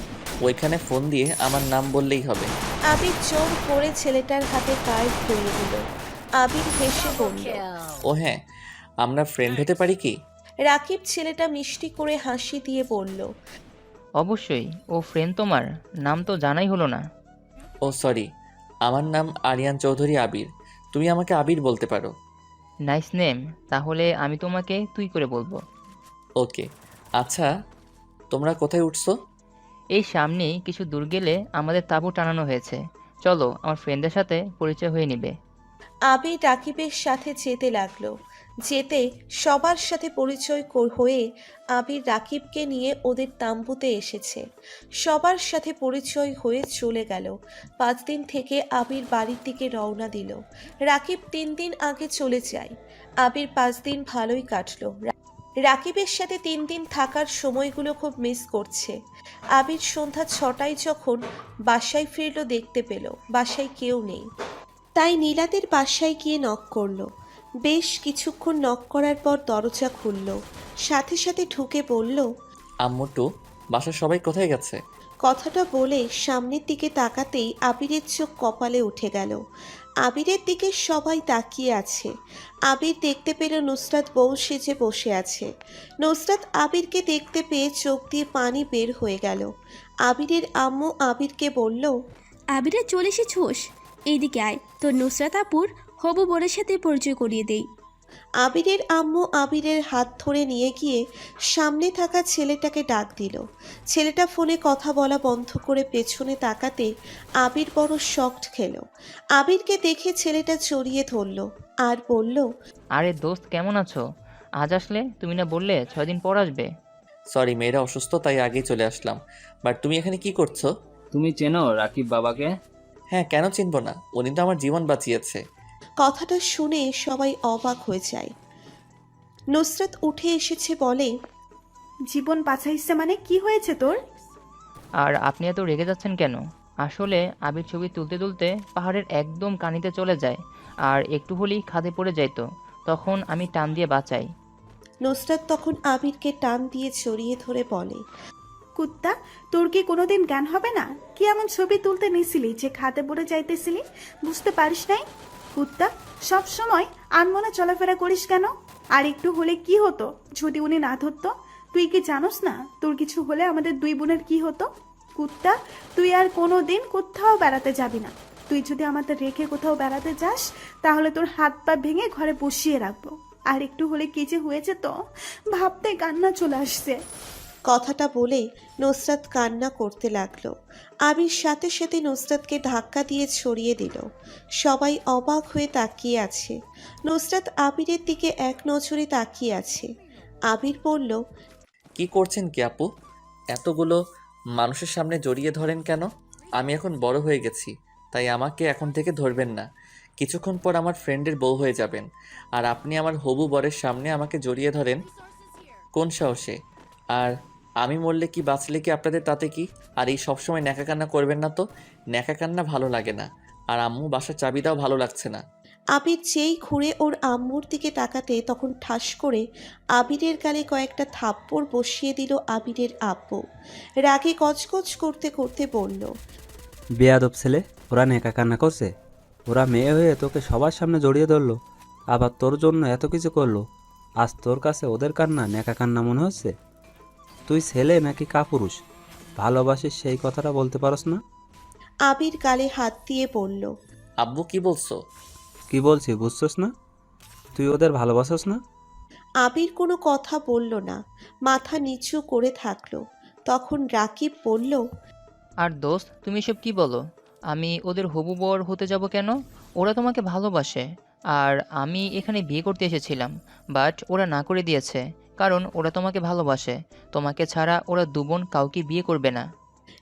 ওইখানে ফোন দিয়ে আমার নাম বললেই হবে। আবির জোর করে ছেলেটার হাতে কার্ড ধরিয়ে দিল। আবির হেসে বলল, ও হ্যাঁ, আমরা ফ্রেন্ড হতে পারি কি? রাকিব ছেলেটা মিষ্টি করে হাসি দিয়ে বলল, অবশ্যই, ও ফ্রেন্ড তোমার, নাম তো জানাই হলো না। ও সরি, আমার নাম আরিয়ান চৌধুরী আবির, তুমি আমাকে আবির বলতে পারো। নাইস নেম, তাহলে আমি তোমাকে তুই করে বলবো। ওকে। আচ্ছা তোমরা কোথায় উঠছো? এই সামনেই কিছু দূর গেলে আমাদের তাঁবু টানানো হয়েছে, চলো আমার ফ্রেন্ডের সাথে পরিচয় হয়ে নিবে। আবির রাকিবের সাথে যেতে লাগলো। যেতে সবার সাথে পরিচয় হয়ে আবির রাকিবকে নিয়ে ওদের তাম্বুতে এসেছে। সবার সাথে পরিচয় হয়ে চলে গেল। 5 দিন থেকে আবির বাড়ির দিকে রওনা দিল। রাকিব 3 দিন আগে চলে যায়। আবির 5 দিন ভালোই কাটলো। রাকিবের সাথে 3 দিন থাকার সময়গুলো খুব মিস করছে। আবির সন্ধ্যা 6টায় যখন বাসায় ফিরল দেখতে পেল বাসায় কেউ নেই। তাই নীলাদের বাসায় গিয়ে নক করলো। বেশ কিছুক্ষণ নক করার পর দরজা খুলল, সাথে সাথে ঢুকে বলল, আম্মুটু, বাসার সবাই কোথায় গেছে? কথাটা বলে সামনের দিকে তাকাতেই আবিরের চোখ কপালে উঠে গেল। আবিরের দিকে সবাই তাকিয়ে আছে। আবির দেখতে পেল নুসরাত বউ সেজে বসে আছে। নুসরাত আবিরকে দেখতে পেয়ে চোখ দিয়ে পানি বের হয়ে গেল। আবিরের আম্মু আবিরকে বলল, আবিরা চলে এসেছোস, এইদিকে আয়, তোর নুসরাত আপুর হবু বরের সাথে পরিচয় করিয়ে দেই। আবিরের আম্মু আবিরের হাত ধরে নিয়ে গিয়ে সামনে থাকা ছেলেটাকে ডাক দিল। ছেলেটা ফোনে কথা বলা বন্ধ করে পেছনে তাকাতে আবির বড় শকড খেল। আবিরকে দেখে ছেলেটা জড়িয়ে ধরল আর বলল, আরে দোস্ত, কেমন আছো? আজ আসলে? তুমি না বললে 6 দিন পর আসবে? সরি, মেয়েরা অসুস্থ তাই আগেই চলে আসলাম। বাট তুমি এখানে কি করছো? তুমি চেনো রাকিব বাবাকে? হ্যাঁ, কেন চিনব না? উনি তো আমার জীবন বাঁচিয়েছে। কথাটা শুনে সবাই অবাক হয়ে যায়। নুসরাত উঠে এসেছে বলে, জীবন বাঁচাইছে মানে কি হয়েছে তোর? আর আপনি এত রেগে যাচ্ছেন কেন? আসলে আবির ছবি তুলতে তুলতে পাহাড়ের একদম কানিতে চলে যায়, আর একটু হলেই খাদে পড়ে যাইতো, তখন আমি টান দিয়ে বাঁচাই। নুসরাত তখন আবিরকে টান দিয়ে জড়িয়ে ধরে বলে, কুত্তা, তোর কি কোনোদিন জ্ঞান হবে না? কি এমন ছবি তুলতে নিছিলি যে খাতে পড়ে যাইতেছিলি? বুঝতে পারিস নাই? কুত্তা, সব সময় আনমনে চলাফেরা করিস কেন? আর একটু হলে কি হতো যদি উনি না ধরতো? তুই কি জানোস না তোর কিছু হলে আমাদের দুই বোনের কি হতো? কুত্তা, তুই আর কোনো দিন কোথাও বেড়াতে যাবি না। তুই যদি আমাদের রেখে কোথাও বেড়াতে যাস তাহলে তোর হাত পা ভেঙে ঘরে বসিয়ে রাখবো। আর একটু হলে কি যে হয়েছে তো ভাবতে কান্না চলে আসছে। কথাটা বলে নুসরাত কান্না করতে লাগলো। আবির সাথে সাথে নুসরাতকে ধাক্কা দিয়ে ছড়িয়ে দিল। সবাই অবাক হয়ে তাকিয়ে আছে। নুসরাত আবিরের দিকে এক নজরে তাকিয়ে আছে। আবির বলল, কি করছেন কি আপু? এতগুলো মানুষের সামনে জড়িয়ে ধরেন কেন? আমি এখন বড় হয়ে গেছি, তাই আমাকে এখন থেকে ধরবেন না। কিছুক্ষণ পর আমার ফ্রেন্ডের বউ হয়ে যাবেন, আর আপনি আমার হবু বরের সামনে আমাকে জড়িয়ে ধরেন কোন সাহসে? আর আমি মরলে কি বাঁচলে কি আপনাদের তাতে কি? আর এই সবসময় ন্যাকা কান্না করবেন না তো। ন্যাকা কান্না ভালো লাগে না। আর আম্মু, বাসার চাবি দাও, ভালো লাগছে না। আবির যেই ঘুরে ওর আম্মুর দিকে তাকাতে তখন ঠাস করে আবিরের গালে কয়েকটা থাপ্পড় বসিয়ে দিল আবিরের আব্বু। রাগে কচকচ করতে করতে বলল, বেয়াদব ছেলে, ওরা নেকা কান্না করছে? ওরা মেয়ে হয়ে তোকে সবার সামনে জড়িয়ে ধরলো, আবার তোর জন্য এত কিছু করলো। আজ তোর কাছে ওদের কান্না নেকা কান্না মনে হচ্ছে? তুই ছেলে নাকি কাপুরুষ? ভালোবাসিস সেই কথাটা বলতে পারস না? আবির গালে হাত দিয়ে বলল, আব্বু, কি বলছো? কি বলছি বুঝছস না? তুই ওদের ভালোবাসস না? আবির কোনো কথা বলল না, মাথা নিচু করে থাকলো। তখন রাকিব বলল, আর দোস্ত, তুমি এসব কি বলো? আমি ওদের হবু বর হতে যাব কেন? ওরা তোমাকে ভালোবাসে, আর আমি এখানে বিয়ে করতে এসেছিলাম, বাট ওরা না করে দিয়েছে, কারণ ওরা তোমাকে ভালোবাসে। তোমাকে ছাড়া ওরা দুবোন কাউকে বিয়ে করবে না।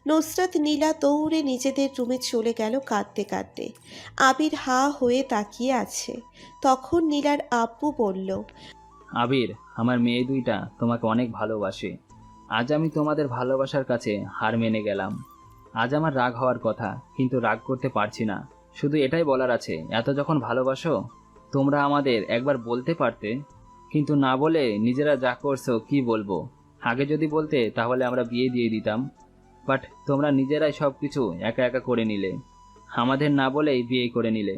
নুসরাত নীলা দৌড়ে নিজেদের রুমে চলে গেল কাঁদতে কাঁদতে। আবির হা হয়ে তাকিয়ে আছে। তখন নীলার আব্বু বলল, আবির, আমার মেয়ে দুইটা তোমাকে অনেক ভালোবাসে। আজ আমি তোমাদের ভালোবাসার কাছে হার মেনে গেলাম। আজ আমার রাগ হওয়ার কথা, কিন্তু রাগ করতে পারছি না। শুধু এটাই বলার আছে, এত যখন ভালোবাসো তোমরা আমাদের একবার বলতে পারতে, কিন্তু না বলে নিজেরা যা করছো কি বলবো। আগে যদি বলতে তাহলে আমরা বিয়ে দিয়ে দিতাম, বাট তোমরা নিজেরাই সব কিছু একা একা করে নিলে, আমাদের না বলেই বিয়ে করে নিলে।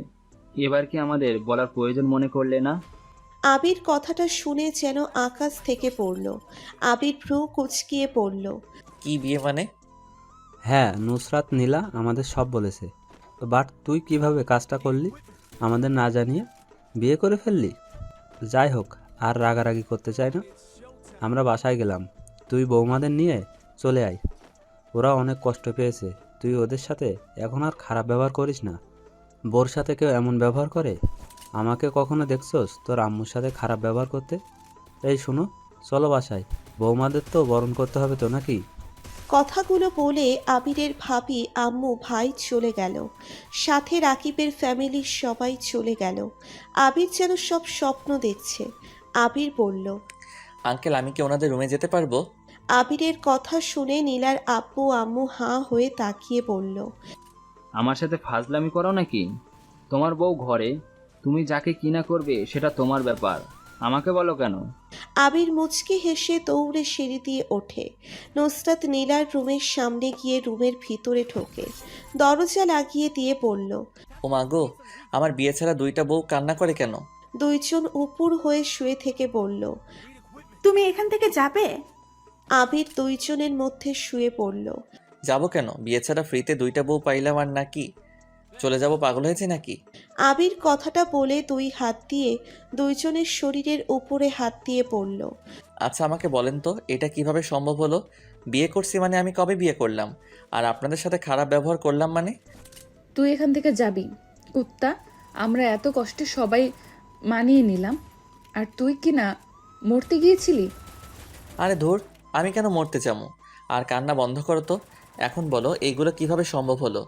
এবার কি আমাদের বলার প্রয়োজন মনে করলে না? আবির কথাটা শুনে যেন আকাশ থেকে পড়ল। আবির ভ্রু কুচকিয়ে পড়ল, কি বিয়ে মানে? হ্যাঁ, নুসরাত নীলা আমাদের সব বলেছে। বাট তুই কিভাবে কাজটা করলি? আমাদের না জানিয়ে বিয়ে করে ফেললি। যাই হোক, আর রাগারাগি করতে চাই না। আমরা বাসায় গেলাম, তুই বৌমাদের নিয়ে চলে আয়। ওরা অনেক কষ্ট পেয়েছে। তুই ওদের সাথে এখন আর খারাপ ব্যবহার করিস না। বোর সাথে কেউ এমন ব্যবহার করে? আমাকে কখনো দেখছোস তোর আম্মুর সাথে খারাপ ব্যবহার করতে? এই শোনো, চলো বাসায়। বৌমাদের তো বরণ করতে হবে তো নাকি? কথাগুলো বলে আবিরের ভাবি আম্মু ভাই চলে গেল। সাথে রাকিবের ফ্যামিলির সবাই চলে গেল। আবির যেন সব স্বপ্ন দেখছে। আবির বলল, আঙ্কেল, আমি কি ওনাদের রুমে যেতে পারবো? আবিরের কথা শুনে নীলার আব্বু আম্মু হাঁ হয়ে তাকিয়ে বলল, আমার সাথে ফাজলামি করো নাকি? তোমার বউ ঘরে, তুমি যাকে কিনা করবে সেটা তোমার ব্যাপার, আমাকে বলো কেন? আবির মুচকি হেসে দৌড়ে সিঁড়ি দিয়ে ওঠে। নুসরাত নীলার রুমের সামনে গিয়ে রুমের ভিতরে ঢোকে, দরজা লাগিয়ে দিয়ে বলল, ও মা গো, আমার বিয়ে ছাড়া দুইটা বউ কান্না করে কেন? দুইজন উপুর হয়ে শুয়ে থেকে বলল। তুমি এখান থেকে যাবে? আবির দুইজনের মধ্যে শুয়ে পড়ল। যাবো কেন? বিয়ে ছাড়া ফ্রিতে দুইটা বউ পাইলাম আর নাকি চলে যাব? পাগল হয়েছে নাকি? আবির কথাটা বলে দুই হাত দিয়ে দুইজনের শরীরের উপরে হাত দিয়ে পড়ল। আচ্ছা আমাকে বলেন তো, এটা কিভাবে সম্ভব হলো? বিয়ে করছি মানে আমি কবে বিয়ে করলাম? আর আপনাদের সাথে খারাপ ব্যবহার করলাম মানে? তুই এখান থেকে যাবি কুত্তা। আমরা এত কষ্টে সবাই মানিয়ে নিলাম, আর তুই কি না মরতে গিয়েছিলি? আরে ধুর, আমি কেন মরতে যাবো? আর কান্না বন্ধ করো তো। এখন বলো এইগুলো কিভাবে সম্ভব হলো?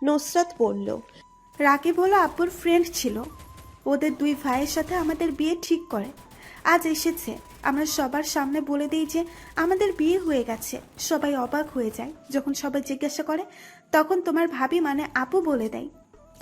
নুসরাত বলল। রাকিব হলো আব্বুর ফ্রেন্ড ছিল, ওদের দুই ভাইয়ের সাথে আমাদের বিয়ে ঠিক করে। আজ এসেছে, আমরা সবার সামনে বলে দিই যে আমাদের বিয়ে হয়ে গেছে। সবাই অবাক হয়ে যায়। যখন সবাই জিজ্ঞাসা করে তখন তোমার ভাবি মানে আপু বলে দেয়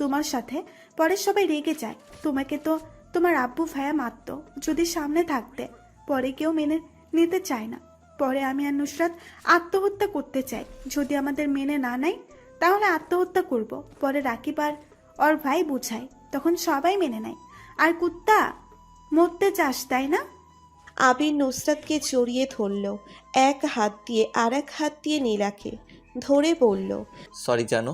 তোমার সাথে। পরে সবাই রেগে যায়, তোমাকে তো তোমার আব্বু ভাইয়া মারত যদি সামনে থাকতে। পরে কেউ মেনে নিতে চায় না। পরে আমি আর নুসরাত আত্মহত্যা করতে চাই। যদি আমাদের মেনে না নেয় তাহলে আত্মহত্যা করব। পরে রাকিব আর ওর ভাই বুঝায়, তখন সবাই মেনে নেয়। আর কুত্তা, মরতে চাস তাই না? আবির নুসরাতকে জড়িয়ে ধরল, এক হাত দিয়ে আর এক হাত দিয়ে নীলাকে ধরে বলল। সরি জানো।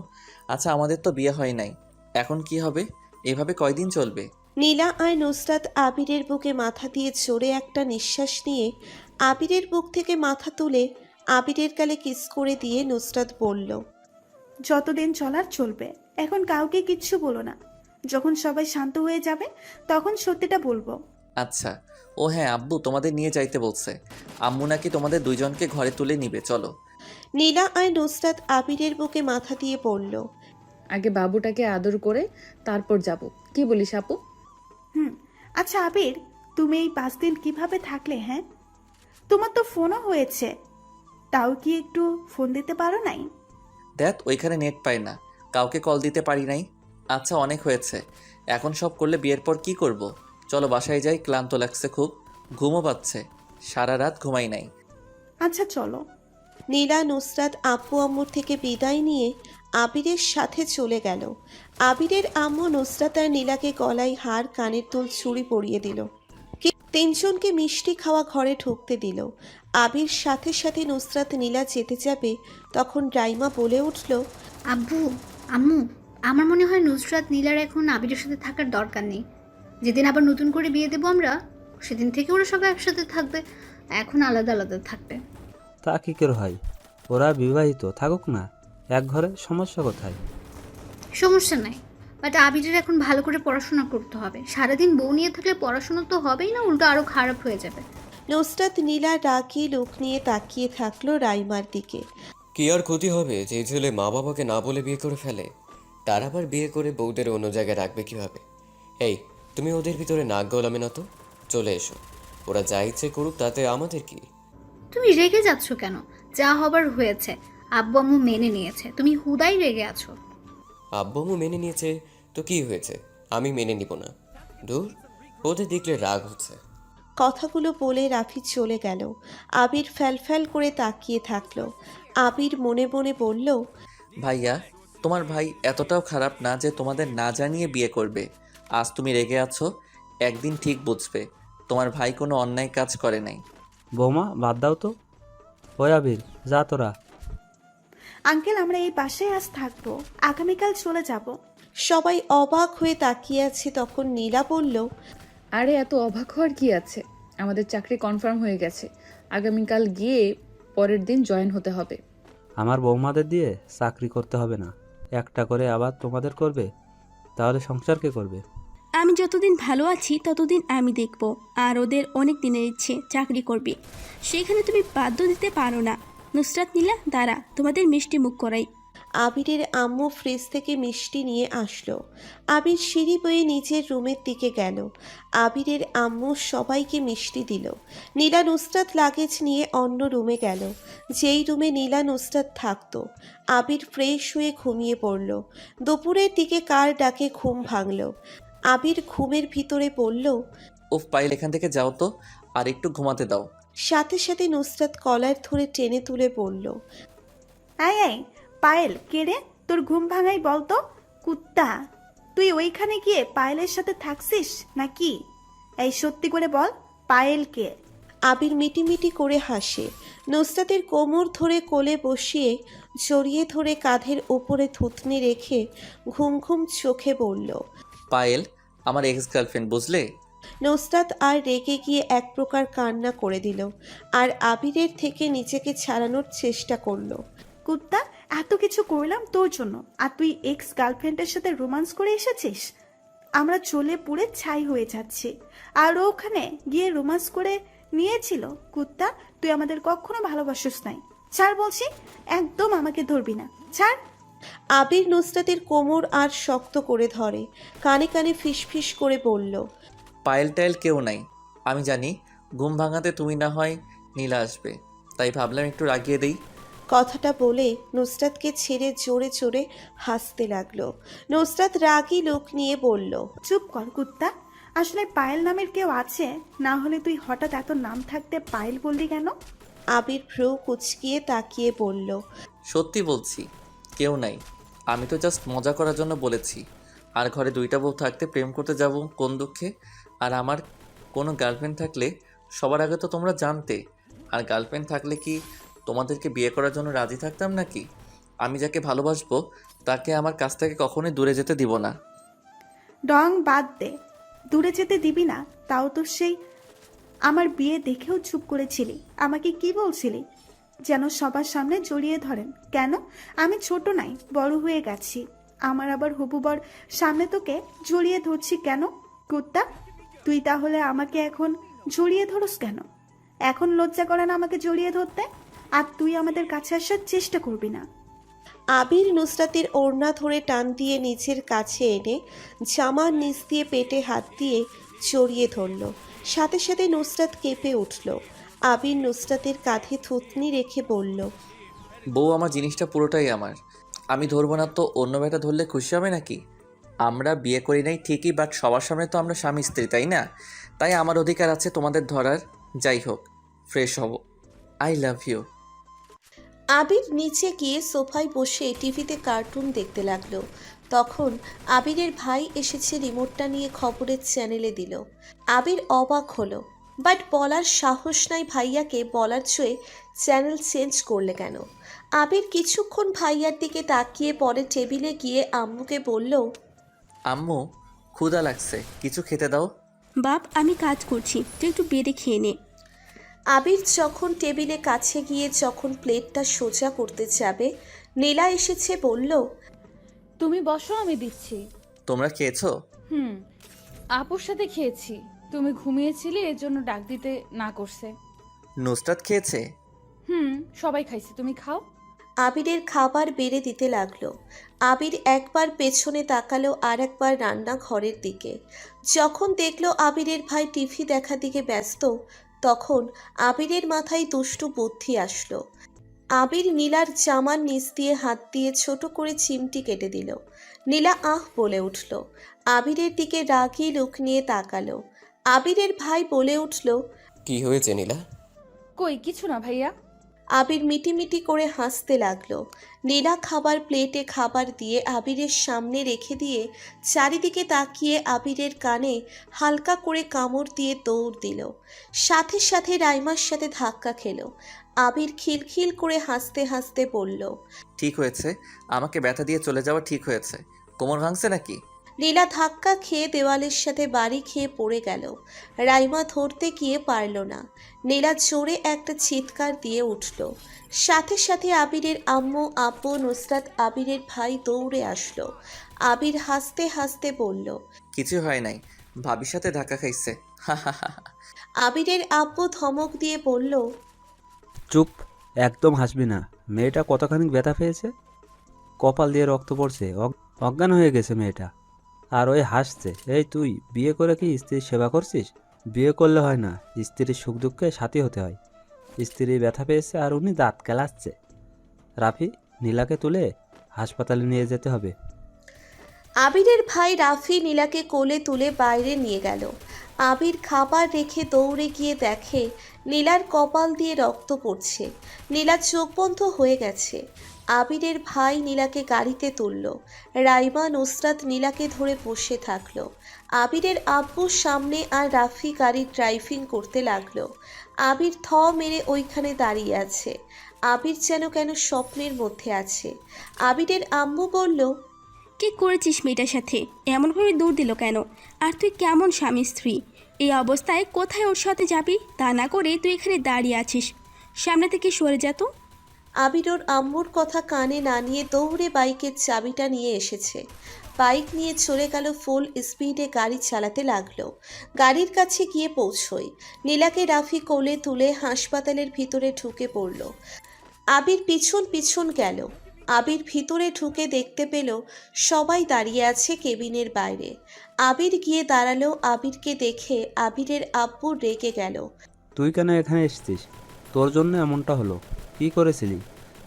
আচ্ছা আমাদের তো বিয়ে হয় নাই, এখন কি হবে? এভাবে কয়দিন চলবে? নীলা আর নুসরাত আবিরের বুকে মাথা দিয়ে জোরে একটা নিঃশ্বাস নিয়ে আবিরের বুক থেকে মাথা তুলে আবিরের গালে কিস করে দিয়ে নুসরাত বলল। যতদিন চলার চলবে, এখন কাউকে কিচ্ছু বলো না। যখন সবাই শান্ত হয়ে যাবে তখন সত্যিটা বলবো। আচ্ছা। ও হ্যাঁ, আব্বু তোমাদের নিয়ে যাইতে বলছে। আম্মু নাকি তোমাদের দুইজনকে ঘরে তুলে নিবে, চলো। নীলা আর নুসরাত আবিরের বুকে মাথা দিয়ে পড়ল। আগে বাবুটাকে আদর করে তারপর যাব, কি বলিস আপু? আচ্ছা আবির, তুমি এই 5 দিন কিভাবে থাকলে? হ্যাঁ, তোমার তো ফোনও হয়েছে, তাও কি একটু ফোন দিতে পারো নাই? দেখ ওইখানে নেট পায় না, কাউকে কল দিতে পারি নাই। আচ্ছা অনেক হয়েছে, এখন সব করলে বিয়ের পর কি করব? চলো বাসায় যাই, ক্লান্ত লাগছে খুব, ঘুমও পাচ্ছে, সারা রাত ঘুমাই নাই। আচ্ছা চলো। নীলা নুসরাত আব্বু আম্মুর থেকে বিদায় নিয়ে আবিরের সাথে চলে গেল। আবিরের আম্মু নুসরাত আর নীলাকে গলায় হার, কানের দুল, চুড়ি পরিয়ে দিল। তিনজনকে মিষ্টি খাওয়া ঘরে ঢুকতে দিল। আবির সাথে সাথে নুসরাত নীলা যেতে যাবে, তখন রাইমা বলে উঠল। আব্বু, আম্মু, আমার মনে হয় নুসরাত নীলার এখন আবিরের সাথে থাকার দরকার নেই। যেদিন আবার নতুন করে বিয়ে দেবো আমরা, সেদিন থেকে ওরা সবাই একসাথে থাকবে, এখন আলাদা আলাদা থাকবে। তা কি করে হয়? ওরা বিবাহিত থাকুক না, এক ঘরে, সমস্যা কোথায়? সমস্যা নাই, বাট আবিরের এখন ভালো করে পড়াশোনা করতে হবে। সারাদিন বউ নিয়ে থাকলে পড়াশোনা তো হবেই না, উল্টো আরও খারাপ হয়ে যাবে। নুসরাত নীলা রাগী লোক নিয়ে তাকিয়ে থাকলো রাইমার দিকে। কি আর ক্ষতি হবে যে ছেলে মা বাবাকে না বলে বিয়ে করে ফেলে? তার আবার বিয়ে করে বউদের অন্য জায়গায় রাখবে কিভাবে? এই, তুমি ওদের ভিতরে নাক গলাবে না তো, চলে এসো। ওরা যা ইচ্ছে করুক, তাতে আমাদের কি? তুমি রেগে যাচ্ছ কেন? যা হবার হয়েছে, আব্বু আম্মু মেনে নিয়েছে, তুমি হুদাই রেগে আছো। আব্বু আম্মু মেনে নিয়েছে তো কি হয়েছে? আমি মেনে নিব না। দূর, ওদের দেখলে রাগ হচ্ছে। কথাগুলো বলে রাফি চলে গেল। আবির ফ্যাল করে তাকিয়ে থাকলো। আবির মনে মনে বলল, ভাইয়া, তোমার ভাই এতটাও খারাপ না যে তোমাদের না জানিয়ে বিয়ে করবে। আজ তুমি রেগে আছো, একদিন ঠিক বুঝবে তোমার ভাই কোনো অন্যায় কাজ করে নাই। বৌমা বাদ দাও তো। ওই আবির, যা তোরা। আঙ্কেল, আমরা এই বাসায় আজ থাকবো, আগামীকাল চলে যাব। সবাই অবাক হয়ে তাকিয়ে আছে। তখন নীলা বলল, আরে এত অবাক হওয়ার কি আছে? আমাদের চাকরি কনফার্ম হয়ে গেছে, আগামীকাল গিয়ে পরের দিন জয়েন হতে হবে। আমার বৌমাদের দিয়ে চাকরি করতে হবে না, একটা করে আবার তোমাদের করবে, তাহলে সংসার কে করবে? আমি যতদিন ভালো আছি ততদিন আমি দেখব। আর ওদের অনেক দিনের ইচ্ছে চাকরি করবে, সেখানে তুমি বাধ্য দিতে পারো না। নুসরাত নীলা, দাঁড়া, তোমাদের মিষ্টি মুখ করাই। আবিরের আম্মু ফ্রিজ থেকে মিষ্টি নিয়ে আসলো। আবির সিঁড়ি বয়ে নিজের রুমের দিকে গেল। আবিরের আম্মু সবাইকে মিষ্টি দিল। নীলা নুসরাত লাগেজ নিয়ে অন্য রুমে গেল, যেই রুমে নীলা নুসরাত থাকতো। আবির ফ্রেশ হয়ে ঘুমিয়ে পড়ল। দুপুরের দিকে কার ডাকে ঘুম ভাঙল। আবির ঘুমের ভিতরে বলল। উফ পাইল, এখান থেকে যাও তো, আর একটু ঘুমাতে দাও। সাথে সাথে নুসরাত কলার ধরে টেনে তুলে বলল। আয় পায়েল, কে রে? তোর ঘুম ভাঙাই বলতো। কুত্তা, তুই ওইখানে গিয়ে পায়েলের সাথে থাকছিস নাকি? এই সত্যি করে বল, পায়েল কে? আবির মিটিমিটি করে হাসে। নুসরাতের কোমর ধরে কোলে বসিয়ে জড়িয়ে ধরে কাঁধের ওপরে থুতনি রেখে ঘুম ঘুম চোখে বলল। পায়েল আমার এক্স গার্লফ্রেন্ড, বুঝলে? নুসরাত আর রেগে গিয়ে এক প্রকার কান্না করে দিল আর আবিরের থেকে নিজেকে ছাড়ানোর চেষ্টা করলো। কুত্তা, এত কিছু করলাম তোর জন্য, আর তুই এক্স গার্লফ্রেন্ডের সাথে রোমান্স করে এসেছিস? আমরা চলে পুড়ে ছাই হয়ে যাচ্ছি, আর ও ওখানে গিয়ে রোমান্স করে নিয়েছিল। কুত্তা, তুই আমাদের কখনো ভালোবাসিস নাই। ছাড় বলছি, একদম আমাকে ধরবি না, ছাড়। আবির নুসরাতের কোমর আর শক্ত করে ধরে, কানে কানে ফিসফিস করে বলল। পায়েল টায়েল কেউ নাই, আমি জানি ঘুম ভাঙাতে তুমি না হয় নীলা আসবে, তাই ভাবলাম একটু রাগিয়ে দেই। কথাটা বলে নুসরাতকে ছেড়ে জোরে জোরে হাসতে লাগলো। নুসরাত রাগী লোক নিয়ে বলল। চুপ কর কুত্তা, আসলে পায়েল নামের কেউ আছে? না হলে তুই হঠাৎ এত নাম থাকতে পায়েল বললি কেন? আবির ভ্রু কুচকিয়ে তাকিয়ে বলল। সত্যি বলছি, কেউ নাই, আমি তো জাস্ট মজা করার জন্য বলেছি। আর ঘরে দুইটা বউ থাকতে প্রেম করতে যাব কোন দুঃখে? আর আমার কোনো গার্লফ্রেন্ড থাকলে সবার আগে তো তোমরা জানতে। আর গার্লফ্রেন্ড থাকলে কি তোমাদেরকে বিয়ে করার জন্য রাজি থাকতাম নাকি? আমি যাকে ভালোবাসবো তাকে আমার কাছ থেকে কখনোই দূরে যেতে দিব না। ডং বাদ দে, দূরে যেতে দিবি না? তাও তো সেই আমার বিয়ে দেখেও চুপ করেছিলি। আমাকে কি বলছিলি? যেন সবার সামনে জড়িয়ে ধরেন। কেন? আমি ছোট নাই, বড় হয়ে গেছি। আমার আবার হবু বর সামনে তোকে জড়িয়ে ধরছি কেন? কুত্তা, তুই তাহলে আমাকে এখন জড়িয়ে ধরস কেন? এখন লজ্জা করে না আমাকে জড়িয়ে ধরতে? আর তুই আমাদের কাছে আসার চেষ্টা করবি না। আবির নুসরাতের ওড়না ধরে টান দিয়ে নিচের কাছে এনে জামার নিচ দিয়ে পেটে হাত দিয়ে জড়িয়ে ধরল। সাথে সাথে নুসরাত কেঁপে উঠল। আবির নুসরাতের কাঁধে থুতনি রেখে বলল। বউ আমার জিনিসটা পুরোটাই আমার, আমি ধরবো না তো অন্য বেটা ধরলে খুশি হবে নাকি? আমরা বিয়ে করি নাই ঠিকই, বাট সবার সামনে তো আমরা স্বামী স্ত্রী, তাই না? তাই আমার অধিকার আছে তোমাদের ধরার। যাই হোক, ফ্রেশ হব। I love you. আবির নিচে গিয়ে সোফায় বসে টিভিতে কার্টুন দেখতে লাগলো। তখন আবিরের ভাই এসেছে রিমোটটা নিয়ে খবরের চ্যানেলে দিল। আবির অবাক হলো, বাট বলার সাহস নাই ভাইয়াকে। বলার ছুঁয়ে চ্যানেল চেঞ্জ করলে কেন? আবির কিছুক্ষণ ভাইয়ার দিকে তাকিয়ে পরে টেবিলে গিয়ে আম্মুকে বলল। আম্মু ক্ষুধা লাগছে, কিছু খেতে দাও। বাপ, আমি কাজ করছি, তুই একটু বেড়ে খেয়ে নে। আবির যখন টেবিলে কাছে গিয়ে যখন প্লেটটা সোজা করতে যাবে, নীলা এসেছে বলল। তুমি বসো, আমি দিচ্ছি। তোমরা খেয়েছো? আপুর সাথে খেয়েছি, তুমি ঘুমিয়েছিলে এর জন্য ডাক দিতে না করছে। নুসরাত খেয়েছে? সবাই খাইছে, তুমি খাও। আবিরের খাবার বেড়ে দিতে লাগলো। আবির একবার পেছনে তাকালো আর একবার রান্নাঘরের দিকে। যখন দেখলো আবিরের ভাই টিভি দেখার দিকে ব্যস্ত, তখন আবিরের মাথায় দুষ্টু বুদ্ধি আসলো। আবির নীলার জামার নিচ দিয়ে হাত দিয়ে ছোট করে চিমটি কেটে দিল। নীলা আহ বলে উঠল। আবিরের দিকে রাগী লুক নিয়ে তাকালো। আবিরের ভাই বলে উঠল। কি হয়েছে নীলা? কই কিছু না ভাইয়া। আবির মিটিমিটি করে হাসতে লাগলো। নীলা খাবার প্লেটে খাবার দিয়ে আবিরের সামনে রেখে দিয়ে চারিদিকে তাকিয়ে আবিরের কানে হালকা করে কামড় দিয়ে দৌড় দিল। সাথে সাথে রাইমার সাথে ধাক্কা খেলো। আবির খিলখিল করে হাসতে হাসতে বলল। ঠিক হয়েছে, আমাকে ব্যথা দিয়ে চলে যাওয়া ঠিক হয়েছে। কোমর ভাঙছে নাকি? নীলা ধাক্কা খেয়ে দেওয়ালের সাথে বাড়ি খেয়ে পড়ে গেল। রাইমা ধরতে গিয়ে পারল না। নীলা জোরে একটা চিৎকার দিয়ে উঠল। সাথে সাথে আবিরের আম্মু, আব্বু, নুসরাত, আবিরের ভাই দৌড়ে আসলো। আবির হাসতে হাসতে বলল। কিছু হয় নাই, ভাবির সাথে ধাক্কা খাইছে। আবিরের আব্বু ধমক দিয়ে বলল। চুপ, একদম হাসবি না। মেয়েটা কতখানি ব্যথা পেয়েছে, কপাল দিয়ে রক্ত পড়ছে, অজ্ঞান হয়ে গেছে মেয়েটা, আর ওই হাসছে। এই তুই বিয়ে করে কি স্ত্রীর সেবা করছিস? বিয়ে করলে হয় না, স্ত্রীর সুখ দুঃখে সাথী হতে হয়। স্ত্রী ব্যথা পেয়েছে আর উনি দাঁত কেলাচ্ছে। রাফি, নীলাকে তুলে হাসপাতালে নিয়ে যেতে হবে। আবিরের ভাই রাফি নীলাকে কোলে তুলে বাইরে নিয়ে গেল। আবির খাবার রেখে দৌড়ে গিয়ে দেখে নীলার কপাল দিয়ে রক্ত পড়ছে। নীলা চোখ বন্ধ হয়ে গেছে। আবিরের ভাই নীলাকে গাড়িতে তুলল। রাইমা নুসরাত নীলাকে ধরে বসে থাকলো। আবিরের আব্বুর সামনে আর রাফি গাড়ি ড্রাইভিং করতে লাগলো। আবির থ মেরে ওইখানে দাঁড়িয়ে আছে। আবির যেন কেন স্বপ্নের মধ্যে আছে। আবিরের আম্মু বলল, কি করেছিস মেয়েটার সাথে? এমনভাবে দৌড় দিল কেন? আর তুই কেমন স্বামী স্ত্রী? এই অবস্থায় কোথায় ওর সাথে যাবি? তা না করে তুই এখানে দাঁড়িয়ে আছিস, সামনে থেকে সরে যা তো। আবির ওর আম্মুর কথা কানে না নিয়ে দৌড়ে বাইকের চাবিটা নিয়ে এসেছে। বাইক নিয়ে চলে গেল, ফুল স্পিডে গাড়ি চালাতে লাগলো। গাড়ির কাছে গিয়ে পৌঁছয়। নীলাকে রাফি কোলে তুলে হাসপাতালের ভিতরে ঢুকে পড়ল। আবির পিছন পিছন গেল। আবির ভিতরে ঢুকে দেখতে পেল সবাই দাঁড়িয়ে আছে কেবিনের বাইরে। আবির গিয়ে দাঁড়ালো। আবিরকে দেখে আবিরের আব্বু রেগে গেল। তুই কেন এখানে এসেছিস? তোর জন্য এমনটা হলো। কি করেছিলি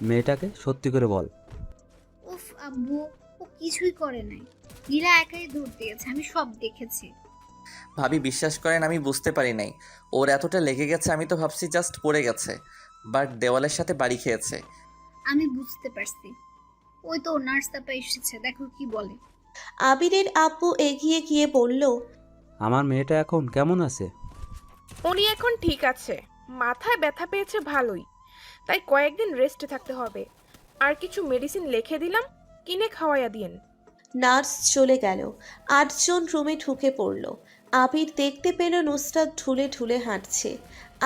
মেয়েটাকে? সত্যি করে বল। উফ আব্বু, ও কিছুই করে নাই। নীলা একাই দৌড় দিয়েছে, আমি সব দেখেছি। ভাবি বিশ্বাস করেন আমি বুঝতে পারি নাই ওর এতটা লেগে গেছে। আমি তো ভাবছি জাস্ট পড়ে গেছে, বাট দেওয়ালের সাথে বাড়ি খেয়েছে। আমি বুঝতে পারছি। ওই তো নার্স আপা এসেছে, দেখো কি বলে। আবিরের আব্বু এগিয়ে গিয়ে বলল, আমার মেয়েটা এখন কেমন আছে? উনি এখন ঠিক আছে, মাথায় ব্যথা পেয়েছে ভালোই, তাই কয়েকদিন রেস্টে থাকতে হবে। আর কিছু মেডিসিন লিখে দিলাম, কিনে খাওয়াইয়া দিয়েন। নার্স চলে গেল। 8 জন রুমে ঢুকে পড়ল। আবির দেখতে পেল নুসরাত ঢুলে ঢুলে হাঁটছে।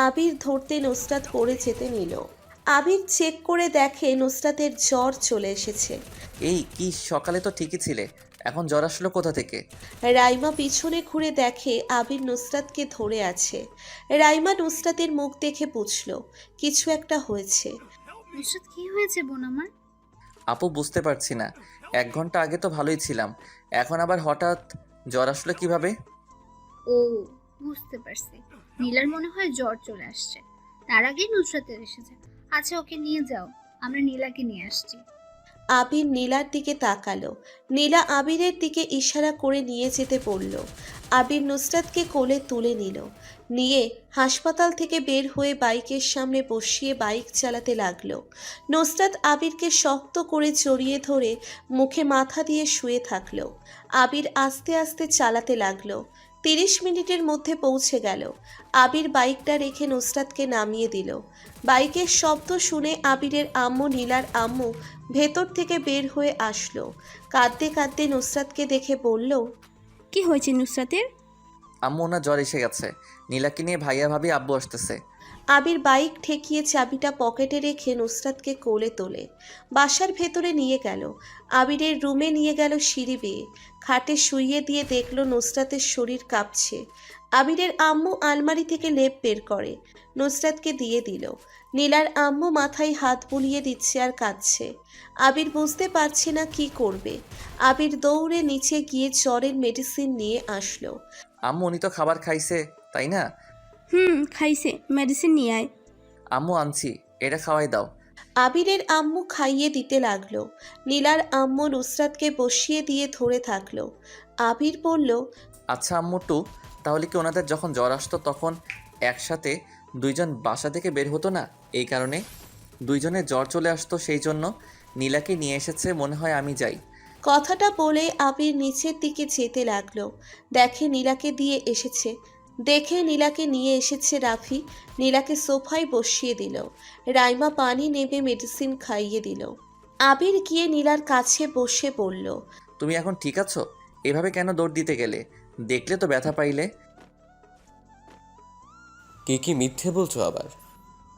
আবির ধরতে নুসরাত পড়ে যেতে নিল। আবির চেক করে দেখে নুসরাতের জ্বর চলে এসেছে। এই কি, সকালে তো ঠিকই ছিলে, এখন জ্বর আসলো কোথা থেকে? রাইমা পিছনে ঘুরে দেখে আবির নুসরাতকে ধরে আছে। রাইমা নুসরাতের মুখ দেখে বুঝল কিছু একটা হয়েছে। নুসরাত, কি হয়েছে বোন আমার? আপু বুঝতে পারছি না, 1 ঘন্টা আগে তো ভালোই ছিলাম, এখন আবার হঠাৎ জ্বর আসলো কিভাবে? ও, বুঝতে পারছি। নীলার মনে হয় জ্বর চলে আসছে, তার আগেই নুসরাতের এসেছে। আচ্ছা, ওকে নিয়ে যাও, আমরা নীলাকে নিয়ে আসছি। আবির নীলার দিকে তাকালো। নীলা আবিরের দিকে ইশারা করে নিয়ে যেতে বলল। আবির নুসরাতকে কোলে তুলে নিল। নিয়ে হাসপাতাল থেকে বের হয়ে বাইকের সামনে বসিয়ে বাইক চালাতে লাগলো। নুসরাত আবিরকে শক্ত করে জড়িয়ে ধরে মুখে মাথা দিয়ে শুয়ে থাকলো। আবির আস্তে আস্তে চালাতে লাগলো। 30 মিনিটের মধ্যে পৌঁছে গেল। আবির বাইকটা রেখে নুসরাতকে নামিয়ে দিল। বাইকের শব্দ শুনে আবিরের আম্মু নীলার আম্মু ভেতর থেকে বের হয়ে আসলো। কাঁদতে কাঁদতে নুসরাতকে দেখে বলল, কি হয়েছে নুসরাতের? আম্মু ওনার জ্বর এসে গেছে, নীলাকে নিয়ে ভাইয়া ভাবি আব্বু আসতেছে। আবির বাইক ঠেকিয়ে চাবিটা পকেটে রেখে নুসরাতকে কোলে তোলে বাসার ভেতরে নিয়ে গেল। আবিরের রুমে নিয়ে গেল সিঁড়ি বেয়ে। খাটে শুইয়ে দিয়ে দেখলো নুসরাতের শরীর কাঁপছে। আবিরের আম্মু আলমারি থেকে লেপ বের করে নুসরাতকে দিয়ে দিল। নীলার আম্মু মাথায় হাত বুলিয়ে দিচ্ছে আর কাঁদছে। আবির বুঝতে পারছে না কি করবে। আবির দৌড়ে নিচে গিয়ে জ্বরের মেডিসিন নিয়ে আসলো। আম্মু উনি তো খাবার খাইছে তাই না? খাইছে, মেডিসিন নিয়ে আয়। আম্মু আনছি, এটা খাওয়াই দাও। আবিরের আম্মু খাইয়ে দিতে লাগলো। নীলার আম্মু নুসরাতকে বসিয়ে দিয়ে ধরে থাকলো। আবির বলল, আচ্ছা আম্মু টু, তাহলে কি ওনাদের যখন জ্বর আসতো তখন একসাথে 2 জন বাসা থেকে বের হতো না? এই কারণে 2 জনের জ্বর চলে আসতো, সেই জন্য নীলাকে নিয়ে এসেছে মনে হয়, আমি যাই। কথাটা বলে আবির নিচের দিকে যেতে লাগলো। দেখে নীলাকে নিয়ে এসেছে রাফি। নীলাকে সোফায় বসিয়ে দিল। রাইমা পানি নেবে মেডিসিন খাইয়ে দিল। আবির গিয়ে নীলার কাছে বসে বলল, তুমি এখন ঠিক আছো? এভাবে কেন দৌড় দিতে গেলে? দেখলে তো ব্যথা পাইলে। কি কি মিথ্যে বলছো আবার?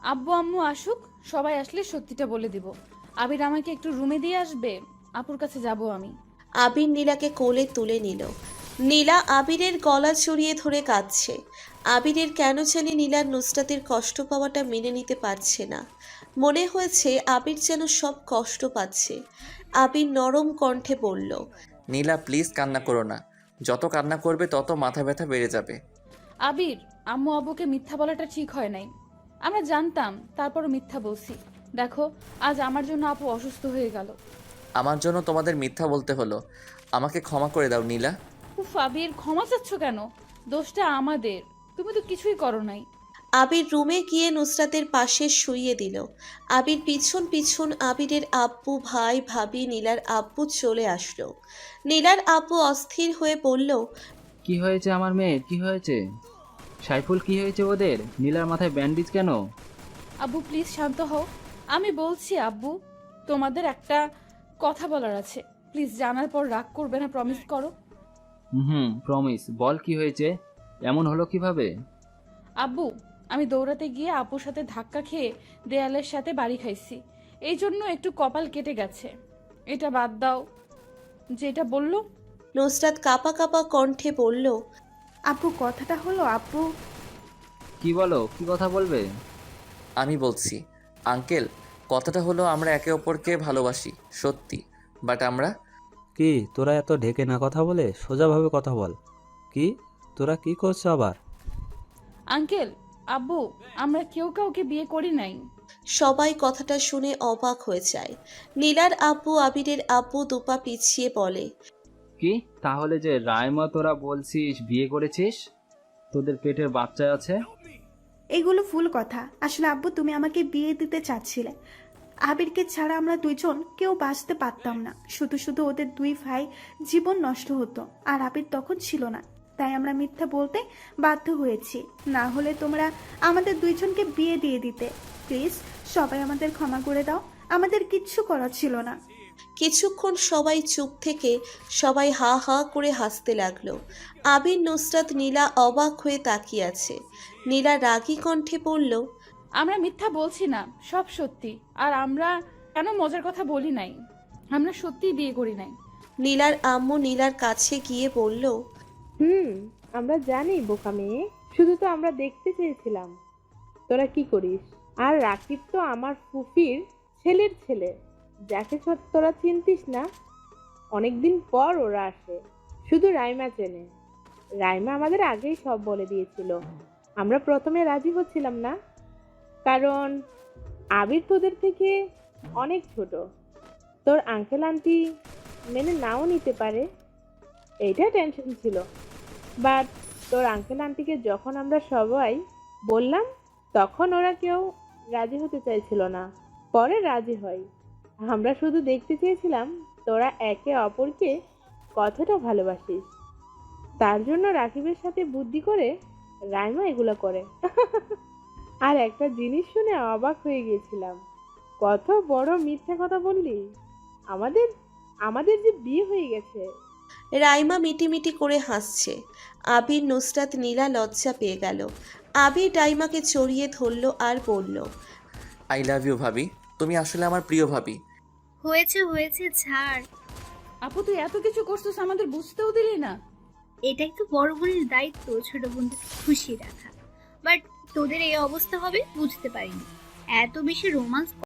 আব্বু আম্মু আসুক, সবাই আসলে সত্যিটা বলে দিব। আবির আমাকে একটু রুমে দিয়ে আসবে, আপুর কাছে যাব আমি। আবির নীলাকে কোলে তুলে নিল। নীলা আবিরের গলা জড়িয়ে ধরে কাঁদছে। আবিরের কেন জানি নীলার নুসরাতের কষ্ট পাওয়াটা মেনে নিতে পারছে না। মনে হয়েছে আবির যেন সব কষ্ট পাচ্ছে। আবির নরম কণ্ঠে বলল, নীলা প্লিজ কান্না করো না, যত কান্না করবে তত মাথা ব্যথা বেড়ে যাবে। আবির, আম্মু আব্বুকে মিথ্যা বলাটা ঠিক হয় নাই। আমরা জানতাম, তারপরও মিথ্যা বলছি। দেখো, আজ আমার জন্য আপু অসুস্থ হয়ে গেল। আমার জন্য তোমাদের মিথ্যা বলতে হলো। আমাকে ক্ষমা করে দাও নীলা। উফ আবির, ক্ষমা চাচ্ছ কেন? দোষটা আমাদের, তুমি তো কিছুই করো নাই। আবির রুমে গিয়ে নুসরাতের পাশে শুইয়ে দিল। আবির পিছন পিছন আবিরের আব্বু, ভাই, ভাবি, নীলার আব্বু চলে আসলো। নীলার আব্বু অস্থির হয়ে বলল, কি হয়েছে আমার মেয়ের, কি হয়েছে? সাইফুল, কি হয়েছে ওদের? নীলার মাথায় ব্যান্ডেজ কেন? আব্বু প্লিজ শান্ত হও। আমি বলছি আব্বু, তোমাদের একটা কথা বলার আছে। প্লিজ জানার পর রাগ করবে না, প্রমিস করো। প্রমিস। বল কি হয়েছে? এমন হলো কিভাবে? আব্বু, আমি দৌড়াতে গিয়ে আপুর সাথে ধাক্কা খেয়ে দেয়ালের সাথে বাড়ি খাইছি, এই জন্য একটু কপাল কেটে গেছে। এটা বাদ দাও, যেটা বললো। নুসরাত কাঁপা কাঁপা কণ্ঠে বলল, আপু কথাটা হলো আপু। কি বলো, কি কথা বলবে? আমি বলছি আঙ্কেল, কথাটা হলো আমরা একে অপরকে ভালোবাসি সত্যি, বাট আমরা কি তোরা এত ঢেকে না কথা বলে সোজাভাবে কথা বল। কি তোরা কি করছো আবার? আঙ্কেল, আব্বু, আমরা কেউ কাউকে বিয়ে করি নাই। সবাই কথাটা শুনে অবাক হয়ে যায়। নীলার আব্বু আবিরের আব্বু দুপা পিছিয়ে বলে, কি তাহলে যে রায়মা তোরা বলছিস বিয়ে করেছিস, তোদের পেটের বাচ্চা আছে? এগুলো ফুল কথা। আসলে আব্বু তুমি আমাকে বিয়ে দিতে চাচ্ছিলে। আবিরকে ছাড়া আমরা দুইজন কেউ বাঁচতে পারতাম না। শুধু শুধু ওদের দুই ভাই জীবন নষ্ট হতো, আর আবির তখন ছিল না। তাই আমরা মিথ্যা বলতে বাধ্য হয়েছি, না হলে তোমরা আমাদের দুইজনকে বিয়ে দিয়ে দিতে। প্লিজ সবাই আমাদের ক্ষমা করে দাও, আমাদের কিচ্ছু করার ছিল না। কিছুক্ষণ সবাই চুপ থেকে সবাই হা হা করে হাসতে লাগলো। আবির, নুসরাত, নীলা অবাক হয়ে তাকিয়ে আছে। নীলা রাগী কণ্ঠে বলল, আমরা মিথ্যা বলছি না, সব সত্যি। আর আমরা কেন মজার কথা বলি নাই? আমরা সত্যিই বিয়ে করি নাই। নীলার আম্মু নীলার কাছে গিয়ে বলল, আমরা জানি বোকা মেয়ে, শুধু তো আমরা দেখতে চেয়েছিলাম তোরা কি করিস। আর রাকিব তো আমার ফুফির ছেলের ছেলে, যাকে তোরা চিনতিস না। অনেকদিন পর ওরা আসে, শুধু রাইমা চেনে। রাইমা আমাদের আগেই সব বলে দিয়েছিল। আমরা প্রথমে রাজি হচ্ছিলাম না, কারণ আবির তোদের থেকে অনেক ছোট। তোর আঙ্কেল আন্টি মেনে নাও নিতে পারে, এইটা টেনশন ছিল। বাট তোর আঙ্কেল আন্টিকে যখন আমরা সবাই বললাম, তখন ওরা কেউ রাজি হতে চাইছিল না। পরে রাজি হয়। আমরা শুধু দেখতে চেয়েছিলাম তোরা একে অপরকে কতটা ভালোবাসিস। তার জন্য রাকিবের সাথে বুদ্ধি করে রাইমা এগুলো করে। আর একটা জিনিস শুনে অবাক হয়ে গিয়েছিলাম, কত বড় মিথ্যা কথা বললি। আমাদের যে বিয়ে হয়ে গেছে। রাইমা মিটিমিটি করে হাসছে। আবির, নুসরাত, নীলা লজ্জা পেয়ে গেল। আবির রাইমাকে চড়িয়ে ধরল আর বলল, আই লাভ ইউ ভাবি, তুমি আসলে আমার প্রিয় ভাবি। হয়েছে হয়েছে, ছাড়। আপু তুই এত কিছু করছিস, আমাদের বুঝতেও দিলি না। এটাই তো বড় বোনের দায়িত্ব, ছোট বোনকে খুশি রাখা। বাট তোদের এই অবস্থা হবে বুঝতে পারিনি। এত বেশি রোমান্স